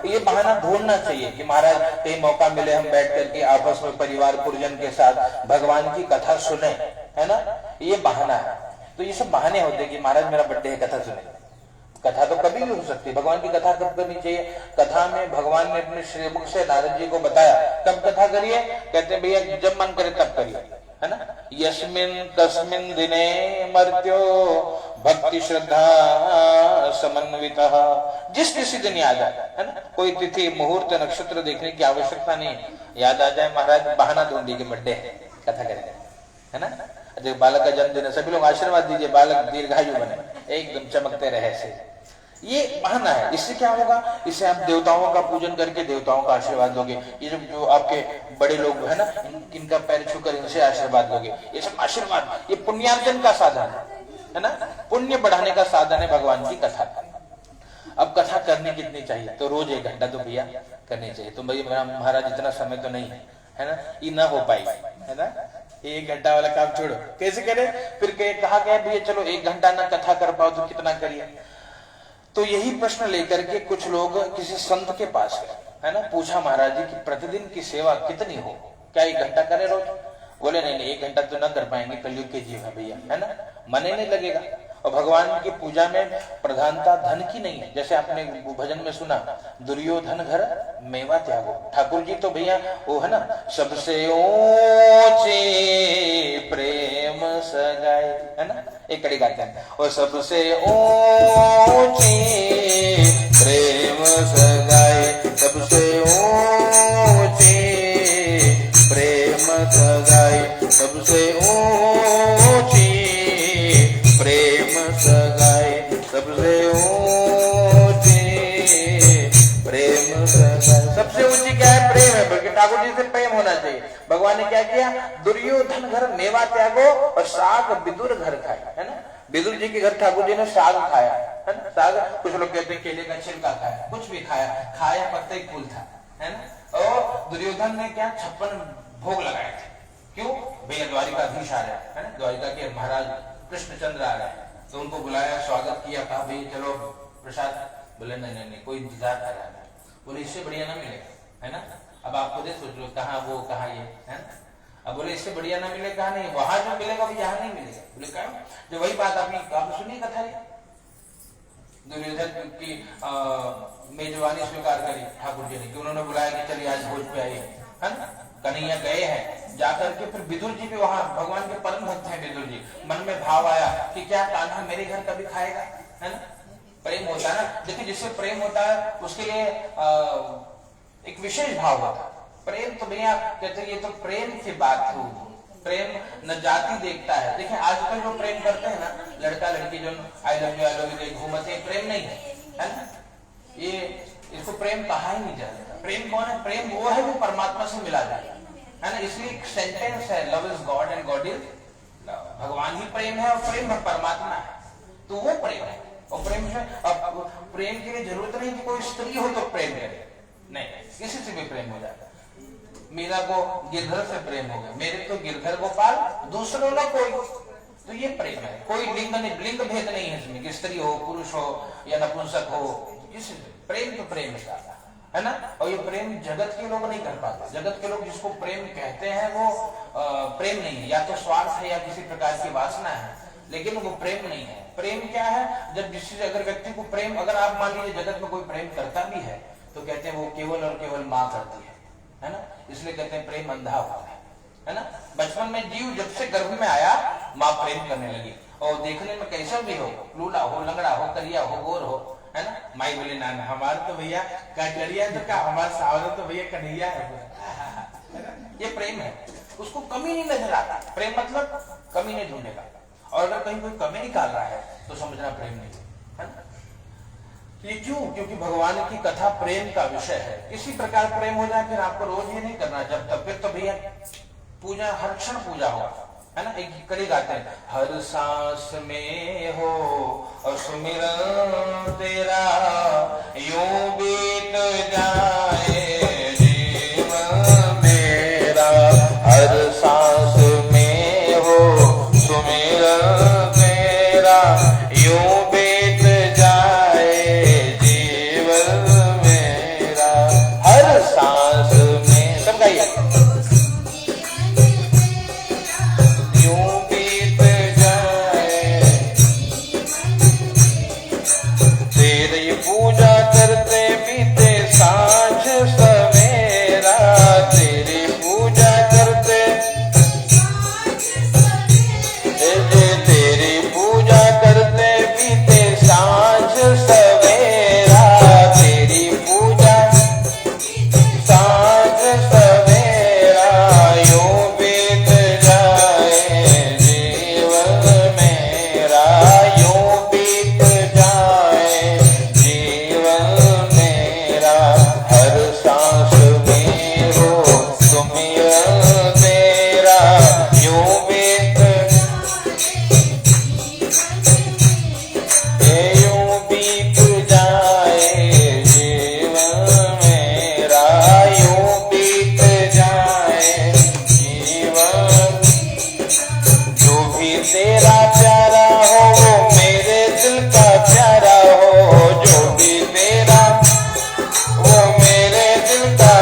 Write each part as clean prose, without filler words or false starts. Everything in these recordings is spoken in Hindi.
ये बहाना ढूंढना चाहिए कि महाराज कहीं मौका मिले हम बैठ करके आपस में परिवार परिजन के साथ भगवान की कथा सुने, है ना, ये बहाना है। तो ये सब बहाने होते हैं कि महाराज मेरा बर्थडे है, कथा सुने। कथा तो कभी भी हो सकती है, भगवान की कथा कब करनी चाहिए? कथा में भगवान ने अपने श्रीमुख से नारद जी को बताया कब कथा करिए, कहते हैं भैया जब मन करे तब करिए, है ना। यस्मिन कस्मिन दिने मर्त्यो भक्ति श्रद्धा समन्वितः, जिस किसी दिन याद आए, है ना, कोई तिथि मुहूर्त नक्षत्र देखने की आवश्यकता नहीं, याद आ जाए महाराज बहाना ढूंढ के बर्थडे है, कथा करेंगे, है ना। जो बालक का जन्मदिन है, सभी लोग आशीर्वाद दीजिए बालक दीर्घायु बने, एकदम चमकते रहे से। ये बहाना है। इससे क्या होगा? इससे आप देवताओं का पूजन करके देवताओं का आशीर्वाद लोगे। ये जो आपके बड़े लोग है ना, इनका पैर छूकर इनसे आशीर्वाद लोगे। ये सब आशीर्वाद, ये पुण्यार्जन का साधन है ना, पुण्य बढ़ाने का साधन है भगवान की कथा। अब कथा करनी कितनी चाहिए? तो रोज 1 घंटा तो भैया करनी चाहिए। तो भैया महाराज इतना समय तो नहीं है ना, ये ना हो पाई, है ना, 1 घंटा वाला काम छोड़ो, कैसे करें? फिर कहा गया भैया चलो 1 घंटा ना कथा कर पाओ तो कितना करिए? तो यही प्रश्न लेकर के कुछ लोग किसी संत के पास गए, है ना, पूछा महाराज जी कि प्रतिदिन की सेवा कितनी हो, क्या 1 घंटा करें रोज? बोले नहीं 1 घंटा तो ना कर पाएंगे, कलयुग के जीव है भैया, है ना, मने नहीं लगेगा। और भगवान की पूजा में प्रधानता धन की नहीं है। जैसे आपने भजन में सुना, दुर्योधन घर मेवा त्यागो, ठाकुर जी तो भैया वो है ना, सबसे ऊंचे प्रेम सगाए, है ना, एक कड़ी गाते हैं, और सबसे ऊंचे प्रेम सगाए, सबसे ऊंचे प्रेम सगाए, सबसे ऊंचे प्रेम सगाए, सबसे ऊंचे प्रेम सगाए। सबसे ऊंची क्या है? प्रेम है, बल्कि ठाकुर जी से प्रेम होना चाहिए। भगवान ने क्या किया? दुर्योधन घर मेवा त्यागो और साग विदुर घर खाए, है ना। विदुर जी के घर ठाकुर जी ने साग खाया, है ना, साग, कुछ लोग कहते हैं केले का छिलका खाया, कुछ भी खाया, खाया पत्ते फूल था, है ना। और दुर्योधन ने क्या? 56 भोग लगाए थे। क्यों? भैया द्वारिकाधीश आ रहे हैं, है ना, द्वारिका के महाराज कृष्णचंद्र आ रहे हैं, तो उनको बुलाया, स्वागत किया, कहा भैया चलो प्रसाद। बोले नहीं, कोई इंतजार कर रहा है। बोले इससे बढ़िया ना मिलेगा, है ना। अब आप खुद सोच लो, कहाँ वो कहाँ ये, है ना। अब बोले इससे बढ़िया ना मिले, कहा नहीं, वहां जो मिलेगा वो यहाँ नहीं मिलेगा। बोले क्या? जो वही बात आपने सुनी कथा, दुर्योधन की मेजबानी स्वीकार करी ठाकुर जी ने, कि उन्होंने बुलाया कि चलिए आज भोज पे आइए, है ना। कन्हैया गए हैं, जाकर के फिर विदुर जी भी वहां, भगवान के परम भक्त हैं विदुर जी, मन में भाव आया कि क्या कान्हा मेरे घर कभी खाएगा, है ना। प्रेम होता है ना, देखिए जिससे प्रेम होता है उसके लिए एक विशेष भाव होता है। प्रेम तो भैया कहते ये तो प्रेम की बात हो, प्रेम न जाति देखता है। देखिए आजकल जो प्रेम करते हैं ना, लड़का लड़की जो आई लव यू घूमते हैं, प्रेम नहीं है ना, ये इसको प्रेम कहा ही नहीं जाता। प्रेम कौन है? प्रेम वो है जो परमात्मा से मिला जाए, है ना। इसलिए एक सेंटेंस है, love is God and God is love. भगवान ही प्रेम है और प्रेम परमात्मा है, तो वो प्रेम है। और प्रेम में अब प्रेम के लिए जरूरत नहीं कि कोई स्त्री हो तो प्रेम करे, नहीं, किसी से भी प्रेम हो जाता। मीरा को गिरधर से प्रेम हो गया, मेरे तो गिरधर गोपाल, दूसरों ने कोई, तो ये प्रेम है। कोई लिंग नहीं, लिंग भेद नहीं है इसमें कि स्त्री हो पुरुष हो या नपुंसक हो, किसी प्रेम तो प्रेम है ना। और ये प्रेम जगत के लोग नहीं कर पाते। जगत के लोग जिसको प्रेम कहते हैं वो प्रेम नहीं है, या तो स्वार्थ है या किसी प्रकार की वासना है, लेकिन वो प्रेम नहीं है। प्रेम क्या है? जब जिससे अगर व्यक्ति को प्रेम, अगर आप मान लीजिए जगत में कोई प्रेम करता भी है तो कहते हैं वो केवल और केवल माँ करती है ना। इसलिए कहते हैं प्रेम अंधा होता है ना। बचपन में जीव जब से गर्भ में आया, माँ प्रेम करने लगी, और देखने में कैसा भी हो, लूला हो, लंगड़ा हो, करिया हो, गोर हो, है ना, माई बोले ना हमारा तो भैया कटरिया, तो क्या हमारा सावरा तो भैया कन्हैया है। ये प्रेम है, उसको कमी नहीं नजर आता। प्रेम मतलब कमी नहीं ढूंढेगा, और अगर कहीं कोई कमी निकाल रहा है तो समझना प्रेम नहीं है ना। ये क्यों? क्योंकि भगवान की कथा प्रेम का विषय है। किसी प्रकार प्रेम हो जाए फिर आपको रोज ये नहीं करना, जब तक फिर तो भैया पूजा हर क्षण पूजा होगा, है ना। एक कड़ी गाते हैं, हर सांस में हो और सुमिरन तेरा, यूं बीत जाए जीवन मेरा। हर सांस में हो सुमिरन तेरा, यूं बीत जाए जीवन मेरा। पूजा करते बीते सांझ सवेरा, तेरी पूजा करते तेरी पूजा करते बीते सांझ सवेरा, तेरी पूजा सांझ सवेरा, यूं बीत जाए जीवन मेरा, यूं बीत जाए जीवन मेरा, हर सांस में हो सुमिरन तेरा, यूं बीत यूं बीत जाए जीवन मेरा, यूं बीत जाए जीवन, जो भी तेरा प्यारा हो वो मेरे दिल का प्यारा हो, जो भी तेरा वो मेरे दिल का,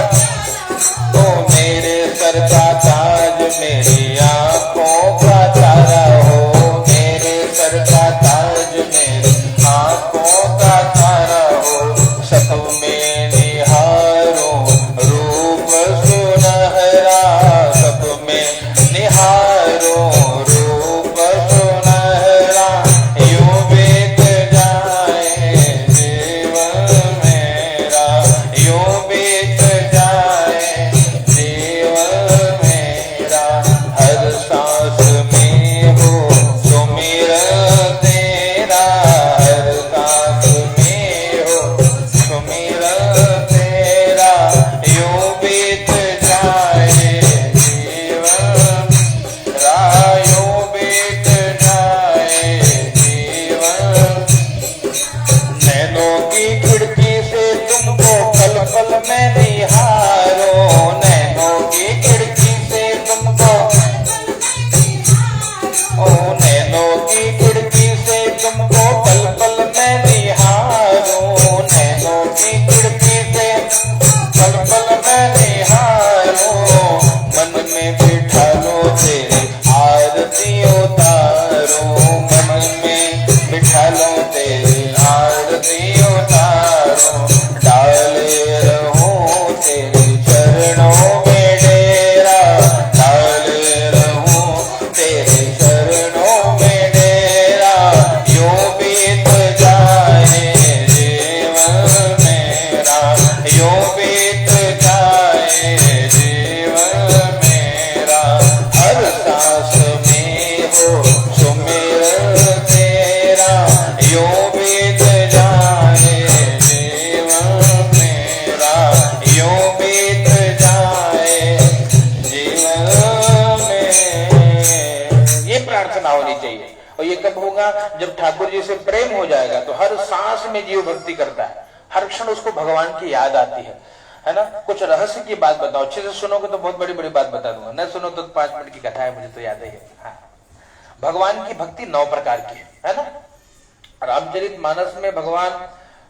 तो मेरे सर का ताज मेरी आंखों का तारा हो, मेरे सर का ताज मेरी आंखों का तारा हो, सब में निहारो रूप सुनहरा, सब में निहारो रूप सुनहरा, यूं बीत जाए जीवन मेरा, यूं बीत जाए जीवन मेरा, हर सांस में हो सुमिरन तेरा, हर सांस में हो सुमिरन तेरा, यूं बीत जाए जीवन मेरा, यूं बीत जाए जीवन, नैनों की खिड़की से तुमको पल पल में निहारो, नैनों की खिड़की से तुमको, ओ नैनों की खिड़की से तुमको पल पल में निहारो, नैनों की खिड़की से पल पल में निहारो, मन में बिठा लो तेरी आरती उतारो, मन में बिठा लो तेरी आरती उतारो, डाले रहूं तेरे चरणों में डेरा, डाले रहूं तेरे चरणों में डेरा, यूं बीत जाए जीवन मेरा, यूं बीत जाए जीवन मेरा, हर सांस में हो सुमिरन तेरा, यूं बीत जाए जीवन मेरा, यूं बीत जाए जीवन में। ये प्रार्थना होनी चाहिए। और ये कब होगा? जब ठाकुर जी से प्रेम हो जाएगा तो हर सांस में जीव भक्ति करता है, हर क्षण उसको भगवान की याद आती है ना। कुछ रहस्य की बात बताओ, अच्छे से सुनोगे तो बहुत बड़ी बड़ी बात बता दूंगा, न सुनो तो 5 मिनट की कथा है, मुझे तो याद है। हाँ, भगवान की भक्ति 9 प्रकार की है ना। रामचरितमानस में भगवान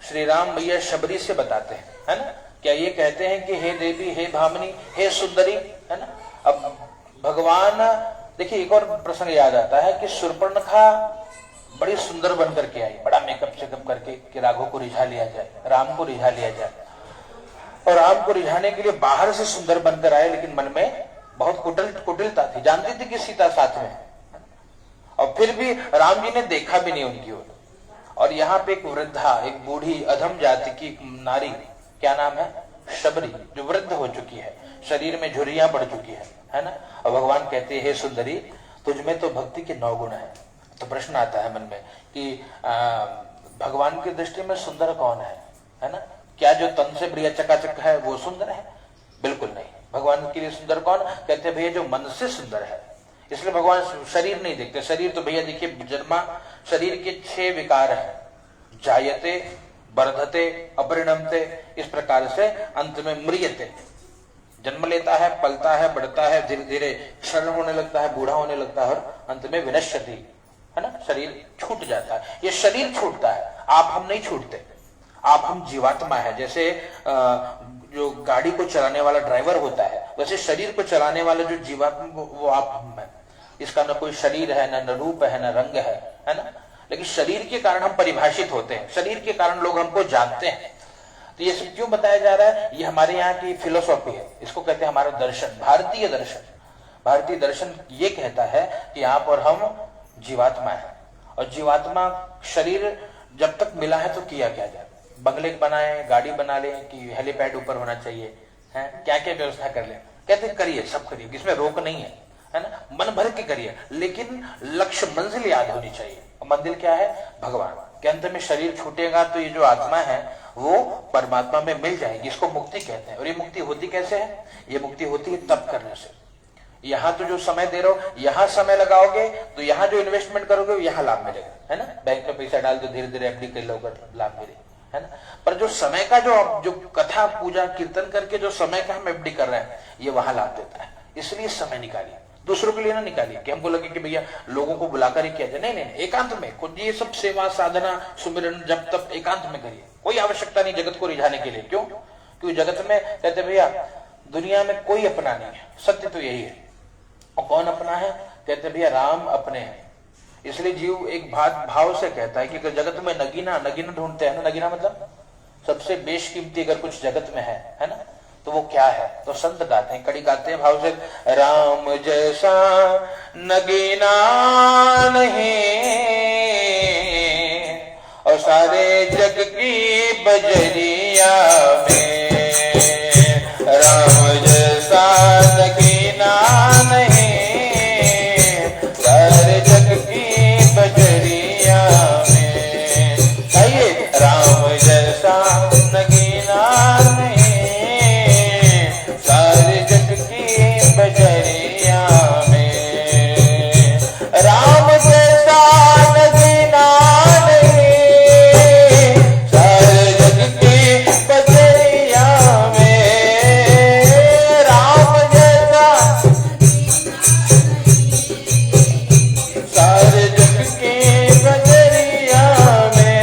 श्री राम भैया शबरी से बताते हैं, है ना। क्या ये कहते हैं कि हे देवी, हे भामिनी, हे सुंदरी, है ना। अब भगवान, देखिए एक और प्रसंग याद आता है कि शूर्पणखा बड़ी सुंदर बन करके आई, बड़ा मेकअप शेकअप करके कि राघव को रिझा लिया जाए, राम को रिझा लिया जाए। और राम को रिझाने के लिए बाहर से सुंदर बनकर आए, लेकिन मन में बहुत कुटिलता थी, जानती थी कि सीता साथ में। और फिर भी राम जी ने देखा भी नहीं उनकी ओर। और यहाँ पे एक वृद्धा, एक बूढ़ी अधम जाति की नारी, क्या नाम है, शबरी, जो वृद्ध हो चुकी है, शरीर में झुर्रियां पड़ चुकी है ना। और भगवान कहते हैं, हे सुंदरी, तुझमें तो भक्ति के 9 गुण है। तो प्रश्न आता है मन में कि भगवान की दृष्टि में सुंदर कौन है ना। क्या जो तन से प्रिय चकाचक है वो सुंदर है? बिल्कुल नहीं। भगवान के लिए सुंदर कौन? कहते भैया जो मन से सुंदर है। इसलिए भगवान शरीर नहीं देखते। शरीर तो भैया देखिए, जन्मा शरीर के 6 विकार है, जायते, वर्धते, अपरिणमते, इस प्रकार से अंत में म्रियते। जन्म लेता है, पलता है, बढ़ता है, धीरे धीरे क्षण होने लगता है, बूढ़ा होने लगता है, और अंत में विनश्यति, है ना, शरीर छूट जाता है। ये शरीर छूटता है, आप हम नहीं छूटते। आप हम जीवात्मा है। जैसे जो गाड़ी को चलाने वाला ड्राइवर होता है, वैसे शरीर को चलाने वाला जो जीवात्मा वो आप हम है। इसका न कोई शरीर है, न रूप है, न रंग है ना। लेकिन शरीर के कारण हम परिभाषित होते हैं, शरीर के कारण लोग हमको जानते हैं। तो ये सब क्यों बताया जा रहा है? ये हमारे यहाँ की फिलोसॉफी है, इसको कहते हैं हमारा दर्शन, भारतीय दर्शन। भारतीय दर्शन ये कहता है कि आप और हम जीवात्मा है, और जीवात्मा शरीर जब तक मिला है तो किया क्या जाए, बंगले बनाए, गाड़ी बना ले कि हेलीपैड ऊपर होना चाहिए, है क्या क्या व्यवस्था कर ले, कहते करिए, सब करिए, इसमें रोक नहीं है ना, मन भर के करिए, लेकिन लक्ष्य मंजिल याद होनी चाहिए। मंजिल क्या है? भगवान के। अंत में शरीर छूटेगा तो ये जो आत्मा है वो परमात्मा में मिल जाएगी, इसको मुक्ति कहते हैं। और ये मुक्ति होती कैसे है? ये मुक्ति होती है तप करने से। यहाँ तो जो समय दे रहे हो, यहाँ समय लगाओगे तो यहाँ जो इन्वेस्टमेंट करोगे यहाँ लाभ मिलेगा, है ना। बैंक में पैसा डाल दो, धीरे धीरे एफडी कर लो, लाभ मिले, है ना। पर जो समय का जो कथा पूजा कीर्तन करके जो समय का हम एफडी कर रहे हैं, ये वहां लाभ देता है। इसलिए समय निकालिए, दूसरों के लिए ना निकालिए कि हमको लगे कि भैया लोगों को बुलाकर ही किया जाए। नहीं नहीं, एकांत में कुछ ये सब सेवा साधना सुमिरन जब तब एकांत में करिए, कोई आवश्यकता नहीं जगत को रिझाने के लिए। क्यों? क्योंकि जगत में कहते भैया दुनिया में कोई अपना नहीं है, सत्य तो यही है। और कौन अपना है? कहते भैया राम अपने हैं। इसलिए जीव एक भाव से कहता है कि जगत में नगीना ढूंढते हैं ना, नगीना मतलब सबसे बेशकीमती अगर कुछ जगत में है ना, तो वो क्या है? तो संत गाते हैं, कड़ी गाते हैं भाव से, राम जैसा नगीना नहीं और सारे जग की बजरिया में, राम जैसा नगीना नहीं सारे जग की बजरिया में। आइए, राम जैसा नगीना सारे जग की बजरिया में, राम जैसा नगीना नहीं सारे जग की बजरिया में, राम जैसा सारे जग की बजरिया में,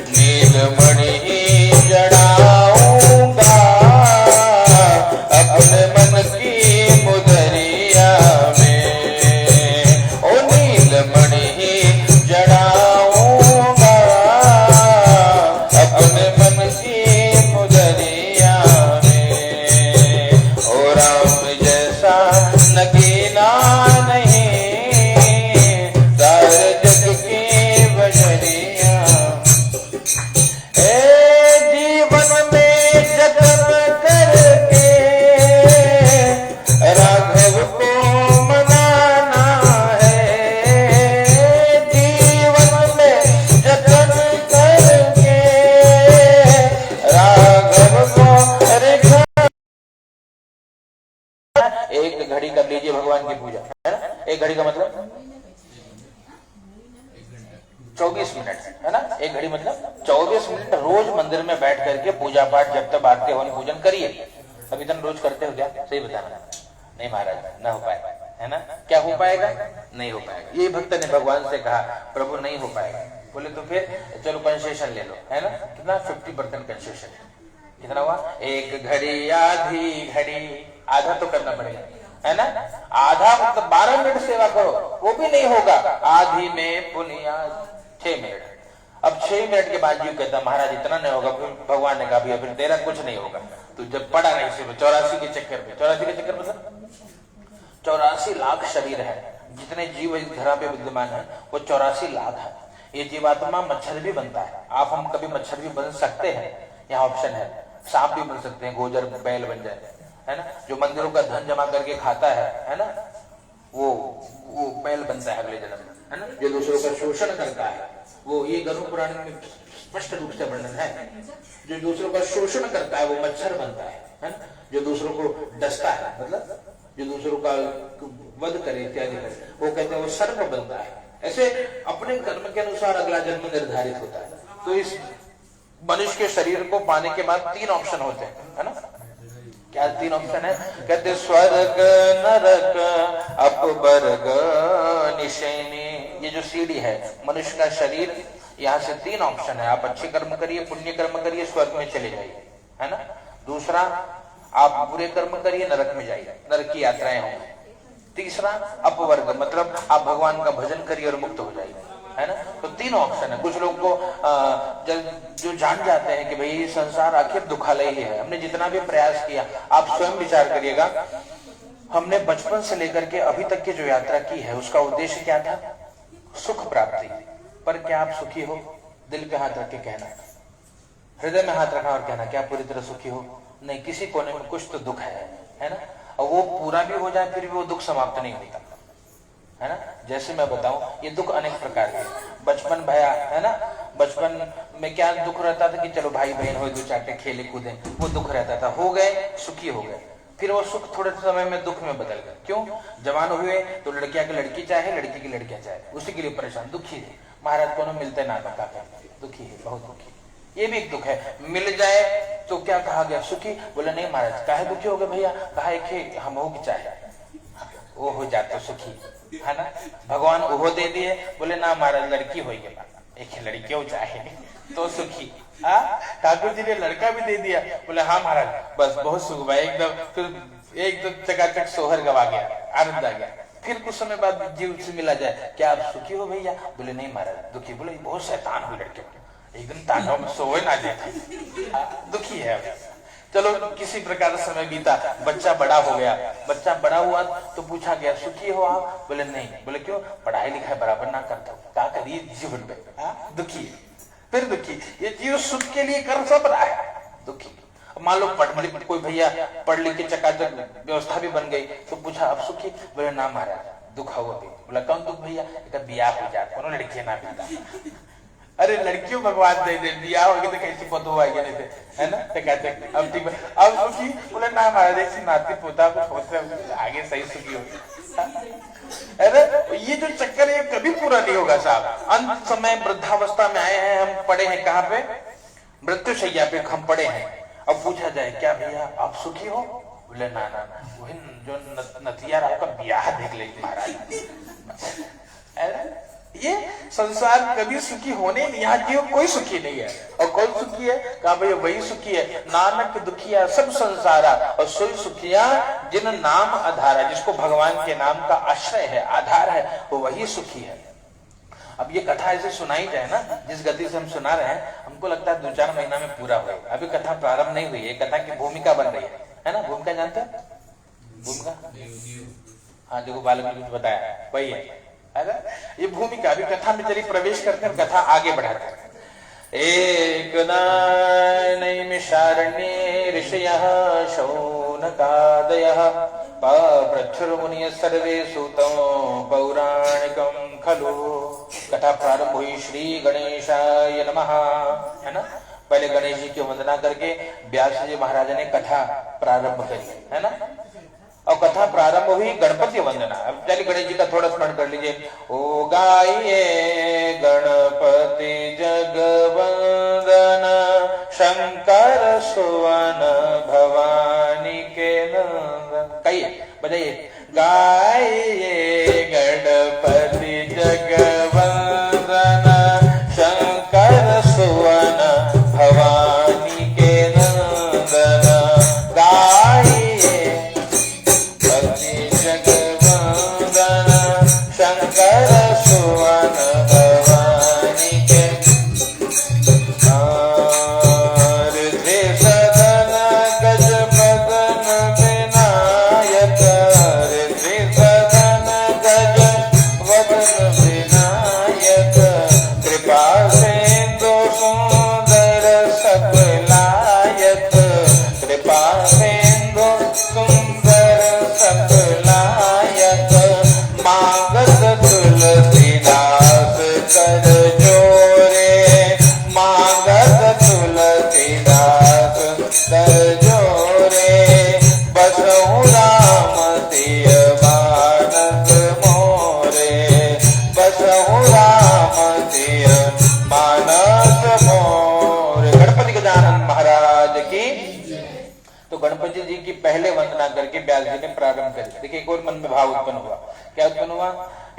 नीलमणि जड़ाऊंगा अपने मन की मुदरिया में, ओ नीलमणि जड़ाऊंगा अपने मन की मुदरिया में, ओ राम जैसा नगीना नहीं सारे जग की बजरिया। जीवन में जतन करके राघव को मनाना है, जीवन में जतन करके राघव को रेखा। एक घड़ी कर लीजिए भगवान की पूजा, है ना। एक घड़ी का मतलब 24 मिनट, है ना। एक घड़ी मतलब 24 मिनट रोज मंदिर में बैठ करके पूजा पाठ जब तक आरती हवन पूजन करिए। अब इतना रोज करते हो क्या? सही बताना। नहीं महाराज, ना हो पाएगा, है ना। क्या हो पाएगा? नहीं हो पाएगा। ये भक्त ने भगवान से कहा प्रभु नहीं हो पाएगा। बोले तो फिर चलो कंसेशन ले लो, है ना। कितना? 50% कंसेशन। कितना हुआ? एक घड़ी आधी घड़ी, आधा तो करना पड़ेगा, है ना। आधा मतलब 12 मिनट सेवा करो, वो भी नहीं होगा। आधी में पुनिया 6 मिनट। अब 6 मिनट के बाद जीव कहता महाराज इतना नहीं होगा। फिर भगवान ने कहा भैया फिर तेरा कुछ नहीं होगा, तो जब पड़ा नहीं सिर्फ 84 के चक्कर में। 84 के चक्कर मतलब 84 लाख शरीर है, जितने जीव इस धरा पे विद्यमान है वो 84 लाख है। ये जीवात्मा मच्छर भी बनता है। आप हम कभी मच्छर भी बन सकते हैं, यहाँ ऑप्शन है। सांप भी बन सकते हैं, गोजर बैल बन जाए, है ना। जो मंदिरों का धन जमा करके खाता है ना, वो बैल बनता है अगले जन्म में, है ना। जो दूसरों का शोषण करता है, वो ये गरुड़ पुराण में स्पष्ट रूप से वर्णन है। जो दूसरों का शोषण करता है वो मच्छर बनता है ना। जो दूसरों को डसता है, मतलब जो दूसरों का वध करे इत्यादि करे, वो कहते हैं वो सर्प बनता है। ऐसे अपने कर्म के अनुसार अगला जन्म निर्धारित होता है। तो इस मनुष्य के शरीर को पाने के बाद 3 ऑप्शन होते हैं, है ना। क्या 3 ऑप्शन है? कहते स्वर्ग नरक अपवर्ग निशैनी। ये जो सीढ़ी है मनुष्य का शरीर, यहाँ से 3 ऑप्शन है। आप अच्छे कर्म करिए, पुण्य कर्म करिए, स्वर्ग में चले जाइए, है ना। दूसरा, आप बुरे कर्म करिए, नरक में जाइए, नरक की यात्राएं होंगी। तीसरा, अपवर्ग मतलब आप भगवान का भजन करिए और मुक्त हो जाइए। है ना। तो तीन ऑप्शन है। कुछ लोग को जो जान जाते हैं कि भाई संसार आखिर दुखालय ही है, हमने जितना भी प्रयास किया, आप स्वयं विचार करिएगा, हमने बचपन से लेकर के अभी तक की जो यात्रा की है उसका उद्देश्य क्या था? सुख प्राप्ति। पर क्या आप सुखी हो? दिल पे हाथ रख के कहना, हृदय में हाथ रखना और कहना, क्या पूरी तरह सुखी हो? नहीं, किसी कोने में कुछ तो दुख है ना। और वो पूरा भी हो जाए फिर भी वो दुख समाप्त नहीं होता, है ना। जैसे मैं बताऊं, ये दुख अनेक प्रकार के। बचपन भया, है ना, बचपन में क्या दुख रहता था कि चलो भाई बहन हो, दो चाटे खेले कूदे, वो दुख रहता था। हो गए, सुखी हो गए, फिर वो सुख थोड़े समय में दुख में बदल गए। क्यों? जवान हुए तो लड़कियां की लड़की चाहे, लड़की की लड़कियां चाहे, उसी के लिए परेशान, दुखी है। महाराज को मिलते ना का, दुखी है, बहुत दुखी। ये भी एक दुख है। मिल जाए तो क्या कहा गया? सुखी। बोले नहीं महाराज, काहे दुखी हो गए भैया? कहा एक हम हो की चाहे, वो हो जाते सुखी, है ना। भगवान वो दे दिए। बोले ना महाराज, लड़की हो गई, एक लड़की हो चाहे तो सुखी। ठाकुर जी ने लड़का भी दे दिया। बोले हाँ महाराज, बस बहुत सुख भाई, एकदम चकाचक सोहर गवा गया, आनंद आ गया। फिर कुछ समय बाद जीव से मिला जाए, क्या आप सुखी हो भैया? बोले नहीं महाराज, दुखी। बोले बहुत शैतान हो लड़के, एकदम तांडव में सोए ना जाता, दुखी है। चलो किसी प्रकार समय बीता, बच्चा बड़ा हो गया। बच्चा बड़ा हुआ तो पूछा गया, सुखी हो आप? बोले नहीं। बोले क्यों? पढ़ाई लिखाई बराबर ना करता हूँ, क्या करिए जीवन में, दुखी। फिर दुखी, ये जीव सुख के लिए कर सब रहा है, दुखी। मान लो कोई भैया पढ़ लिख के चकाचक व्यवस्था भी बन गई, तो पूछा आप सुखी? बोले ना महाराज, दुख हुआ भी। बोला कौन दुख भैया? ब्याह हो जाता, लड़कियां ना मिलता। अरे लड़कियों भगवान दे दे, बियाह होगी तो कैसी पतो आएगी, नहीं थे, है ना। तो कहते अब ठीक, अब सुखी? बोले ना महाराज, एक नाती पोता आगे सही सुखी होगी। अरे ये जो चक्कर है कभी पूरा नहीं होगा साहब। अंत समय वृद्धावस्था में आए हैं, हम पड़े हैं कहाँ पे? मृत्यु शैया पे हम पड़े हैं। अब पूछा जाए, क्या भैया आप सुखी हो? बोले ना ना, वही जो नतिया आपका ब्याह देख ले महाराज। ये संसार कभी सुखी होने नहीं, यहाँ जीव कोई सुखी नहीं है। और कौन सुखी है? कहा भैया वही सुखी है, नानक दुखिया सब संसारा, और सोई सुखिया जिन नाम आधारा, जिसको भगवान के नाम का आश्रय है, आधार है, वो वही सुखी है। अब ये कथा ऐसे सुनाई जाए ना, जिस गति से हम सुना रहे हैं, हमको लगता है 2-4 महीना में पूरा होगा। अभी कथा प्रारंभ नहीं हुई है, कथा की भूमिका बन रही है ना। भूमिका जानते हैं? भूमिका, हाँ, देखो बालक ने कुछ बताया, वही है। ये भूमिका अभी कथा में चली, प्रवेश करते हैं, कथा आगे बढ़ाते हैं। एक नैमिषारण्ये ऋषयः शौनकादयः पप्रच्छुर्मुनियः सर्वे सूतं पौराणिकं खलु। कथा प्रारंभ हुई, श्री गणेशाय नमः, है ना। पहले गणेश जी की वंदना करके व्यास जी महाराज ने कथा प्रारंभ करी, है ना। और कथा प्रारंभ हुई गणपति वंदना। अब चलिए गणेश जी का थोड़ा स्मरण कर लीजिए। ओ गाइए गणपति जगवंदन, शंकर सुवन भवानी के नंदन। कहिए, बजाइए, गाइए गणपति जगवंदन, शंकर सुवन भवानी के नंदन। गाइए शंकर सुवन भवानी के, हृदय सदन गज बदन विनायक, हृदय सदन गज बदन विनायक, कृपा सिंधु सुंदर सकलायक, कृपा सिंधु सुंदर सकलायक, मांगत तुलसीदास कर जोरे, मांगत तुलसीदास कर जोरे, बसहु राम सिय मानस मोरे, बसहु राम सिय मानस मोरे। गणपति गजानन महाराज की। तो गणपति जी की पहले वंदना करके व्यास जी ने प्रारंभ कर। देखिए एक और मन में भाव उत्पन्न हुआ। क्या उत्पन्न हुआ?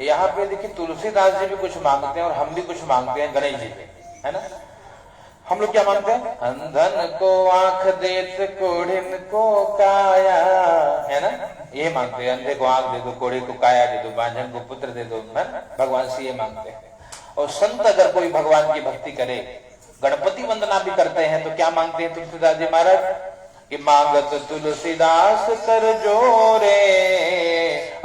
यहाँ पे देखिए तुलसीदास जी भी कुछ मांगते हैं और हम भी कुछ मांगते हैं गणेश जी पे, है ना। हम लोग क्या मांगते हैं? अंधन को आंख देत, कोढ़िन को काया, है ना। ये मांगते हैं, अंधे को आंख दे दो, कोढ़े को काया दे दो, बांझन को पुत्र दे दो, है ना। भगवान से ये मांगते हैं। और संत अगर कोई भगवान की भक्ति करे, गणपति वंदना भी करते हैं, तो क्या मांगते हैं तुलसीदास जी महाराज कि मांगत तुलसीदास कर जोरे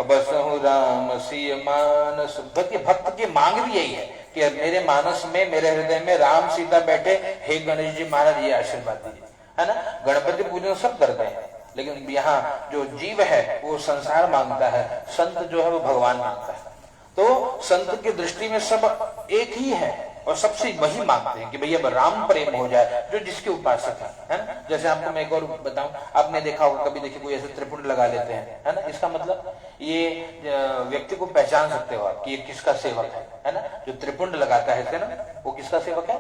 बसहु राम सिय मानस। भक्त की मांग भी यही है कि मेरे मानस में, मेरे हृदय में राम सीता बैठे, हे गणेश जी महाराज ये आशीर्वाद दीजिए, है ना। गणपति पूजन सब करते हैं, लेकिन यहाँ जो जीव है वो संसार मांगता है, संत जो है वो भगवान मांगता है। तो संत की दृष्टि में सब एक ही है और सबसे वही मांगते हैं कि भैया राम प्रेम हो जाए, जो जिसके उपासक है ना। जैसे आपको मैं एक और बताऊं, आपने देखा होगा कभी, देखिए कोई ऐसे त्रिपुंड लगा लेते हैं, है ना। इसका मतलब ये व्यक्ति को पहचान सकते हो आप कि ये किसका सेवक है ना। जो त्रिपुंड लगाता है ना, वो किसका सेवक है?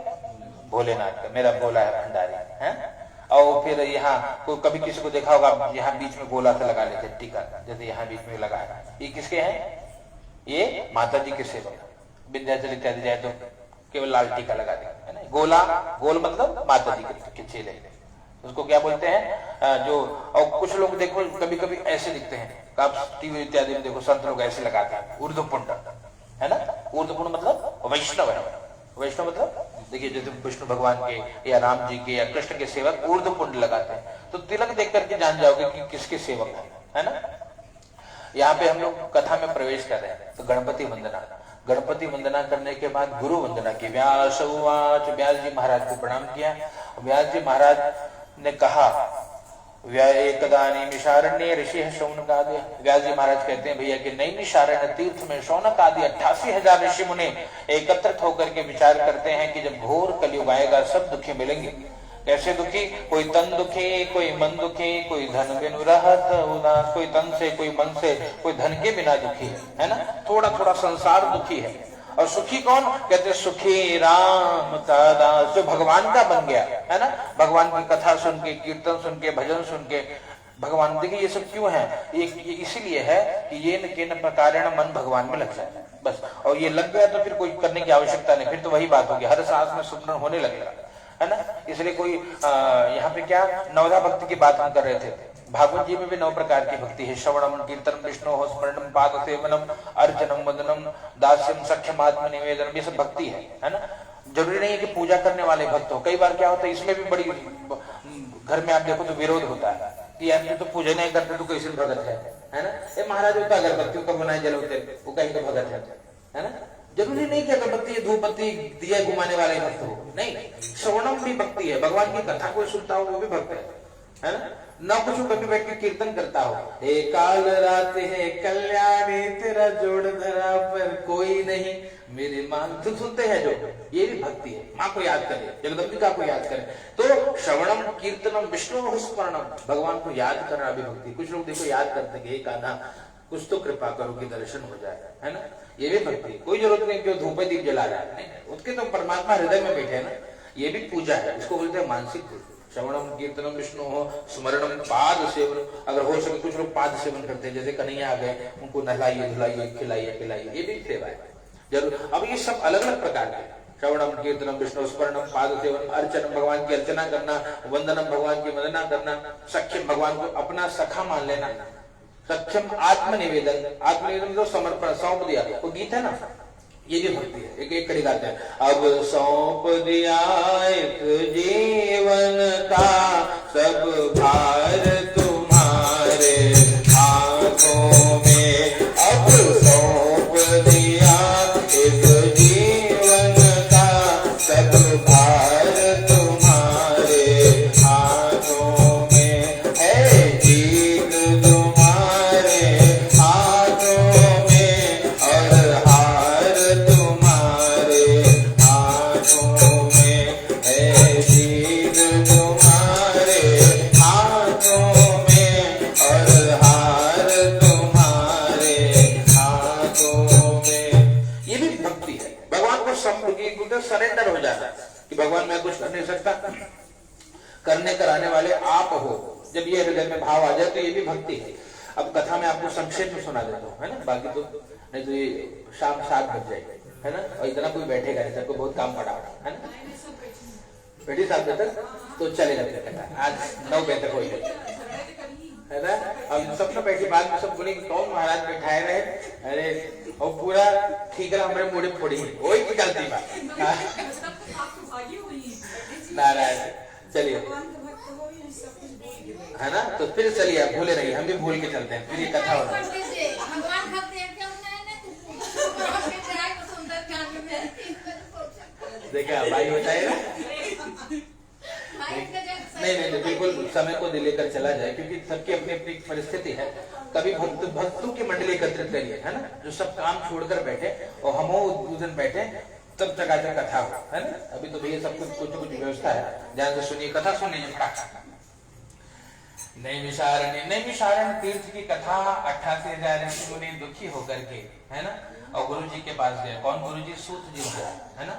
भोलेनाथ का, मेरा भोला है भंडारी है। और फिर यहाँ कोई कभी किसी को देखा होगा, यहाँ बीच में गोला से लगा लेते टीका, जैसे यहाँ बीच में लगा है, ये किसके हैं? ये माता जी के सेवक। विंध्याचल इत्यादि जाए तो केवल लाल टीका लगा देगा, है ना। गोला, गोल मतलब माता जी के चेले, उसको क्या बोलते हैं जो। और कुछ लोग देखो कभी कभी ऐसे दिखते हैं, आप टीवी इत्यादि में देखो संत लोग ऐसे लगाते हैं ऊर्ध्वपुंड, है ना। ऊर्ध्वपुंड मतलब वैष्णव है। वैष्णव मतलब देखिए जैसे विष्णु भगवान के या राम जी के या कृष्ण के सेवक ऊर्ध्वपुंड लगाते हैं, तो तिलक देख करके जान जाओगे कि किसके सेवक है ना। यहाँ पे हम लोग कथा में प्रवेश कर रहे हैं, तो गणपति वंदना, गणपति वंदना करने के बाद गुरु वंदना की। व्यास उवाच, व्यास जी महाराज को प्रणाम किया। व्यास जी महाराज ने कहा, एकदा नैमिषारण्ये ऋषि शौनकादि। व्यास जी महाराज कहते हैं भैया कि नैमिषारण्य तीर्थ में शौनक आदि 88,000 ऋषि मुनि एकत्रित होकर के विचार करते हैं कि जब घोर कलयुग आएगा सब दुखी मिलेंगे। कैसे दुखी? कोई तन दुखी, कोई मन दुखी, कोई धन बिनु रहत उदास, कोई तन से, कोई मन से, कोई धन के बिना दुखी है ना। थोड़ा थोड़ा संसार दुखी है। और सुखी कौन? कहते सुखी राम का दास, जो भगवान का बन गया, है ना। भगवान की कथा सुन के, कीर्तन सुन के, भजन सुन के भगवान। देखिए ये सब क्यों है? ये इसीलिए है कि ये न के न प्रकारेण मन भगवान में लग जाए बस। और ये लग गया तो फिर कोई करने की आवश्यकता नहीं, फिर तो वही बात होगी, हर सांस में सुमरन होने लगेगा, है ना। इसलिए कोई यहाँ पे क्या नवधा भक्ति की बात हम कर रहे थे। भागवत जी में भी 9 प्रकार की भक्ति है। श्रवणम कीर्तनम विष्णु स्मरणम पाद सेवनम अर्चनम वदनम दास्यम सख्यम आत्म निवेदनम, ये सब भक्ति है ना। जरूरी नहीं है कि पूजा करने वाले भक्त हो। कई बार क्या होता है, इसमें भी बड़ी घर में आप देखो तो विरोध होता है कि यार तो पूजा नहीं करते तो कैसे भगत है ना। ये महाराज होता अगरबत्तियों का बनाए जल होते, वो कहीं तो भगत है ना। जरूरी नहीं कि अगरबत्ती धूपबत्ती दिया घुमाने वाले भक्त हो, नहीं। श्रवणम भी भक्ति है, भगवान की कथा कोई सुनता हो वो भी भक्त है ना। ना कुछ कभी बैठ के कीर्तन करता हो, हे काल रात है कल्याणी तेरा जोड़ धरा पर कोई नहीं मेरे मान, तो सुनते हैं जो, ये भी भक्ति है। माँ को याद करे, जगदम्बिका को याद करे, तो श्रवणम कीर्तनम विष्णु स्मरणम, भगवान को याद करना भी भक्ति। कुछ लोग देखो याद करते हैं, कान्हा कुछ तो कृपा करो कि दर्शन हो जाए, है ना। ये भी भक्ति। कोई जरूरत नहीं कि धूप दीप जला रहा है, नहीं, उसके तो परमात्मा हृदय में बैठे है ना। ये भी पूजा है, इसको बोलते हैं मानसिक पूजा। श्रवणम कीर्तनम विष्णु हो स्मरणम पाद सेवन, अगर हो सके कुछ लोग पाद सेवन करते हैं, जैसे कन्हैया आ गए उनको नहलाइए धुलाइए खिलाइए पिलाइए, ये भी सेवा है जरूर। अब ये सब अलग अलग प्रकार के, श्रवणम कीर्तनम विष्णु स्मरणम पाद सेवन, अर्चनम भगवान की अर्चना करना, वंदनम भगवान की वंदना करना, सख्यम भगवान को अपना सखा मान लेना, सक्षम आत्मनिवेदन, आत्मनिवेदन तो समर्पण, सौंप दिया, वो गीत है ना, ये भी भक्ति है। एक एक कड़ी गाते हैं, अब सौंप दिया एक जीवन का सब भार तुम्हारे हाथों में, अब सौंप दिया एक जीवन का सब भार तुम्हारे हाथों में, है जीत तुम्हारे हाथों में और हार तुम्हारे हाथों में, है जीत तुम्हारे हाथों में और हार तुम्हारे हाथों में। ये भी भक्ति है। भगवान को सरेंडर हो जाता है कि भगवान मैं कुछ कर नहीं सकता, करने कराने वाले आप हो। जब ये हृदय में भाव आ जाए तो ये भी भक्ति है। अब कथा में आपको संक्षेप में सुना देता हूँ, है ना, बाकी तो नहीं तो ये शाम 7 बज जाएगी, है ना, और इतना कोई बैठेगा नहीं, सबको बहुत काम पड़ा है ना। बैठी 7 बजे तक तो चलेगा कथा, आज 9 बजे तक हो जाएगी, है ना। अब सब तो बैठी बाद में सब बोलेंगे कौन महाराज बैठाए रहे, अरे और पूरा ठीक है हमारे मुड़े फोड़ी वही निकलती बात। नारायण चलिए है ना। तो फिर चलिए आप भूले रहिए, हम भी भूल के चलते हैं, फिर ये कथा हो रहा है। देखा भाई होता है ना। नहीं बिल्कुल समय को लेकर चला जाए, क्योंकि सबकी अपनी अपनी परिस्थिति है। कभी भक्तों की मंडली एकत्रित करिए, है ना, जो सब काम छोड़कर बैठे और हम उस दिन बैठे तब तक आज कथा हो, है ना। अभी तो भैया सब कुछ व्यवस्था है, ध्यान से सुनिए, कथा सुन लीजिए फटाक। नैमिषारण्य तीर्थ की कथा 88,000 ऋषि मुनि दुखी होकर के, है ना, और गुरु जी के पास गए। कौन गुरु जी? सूत जी महाराज, है ना।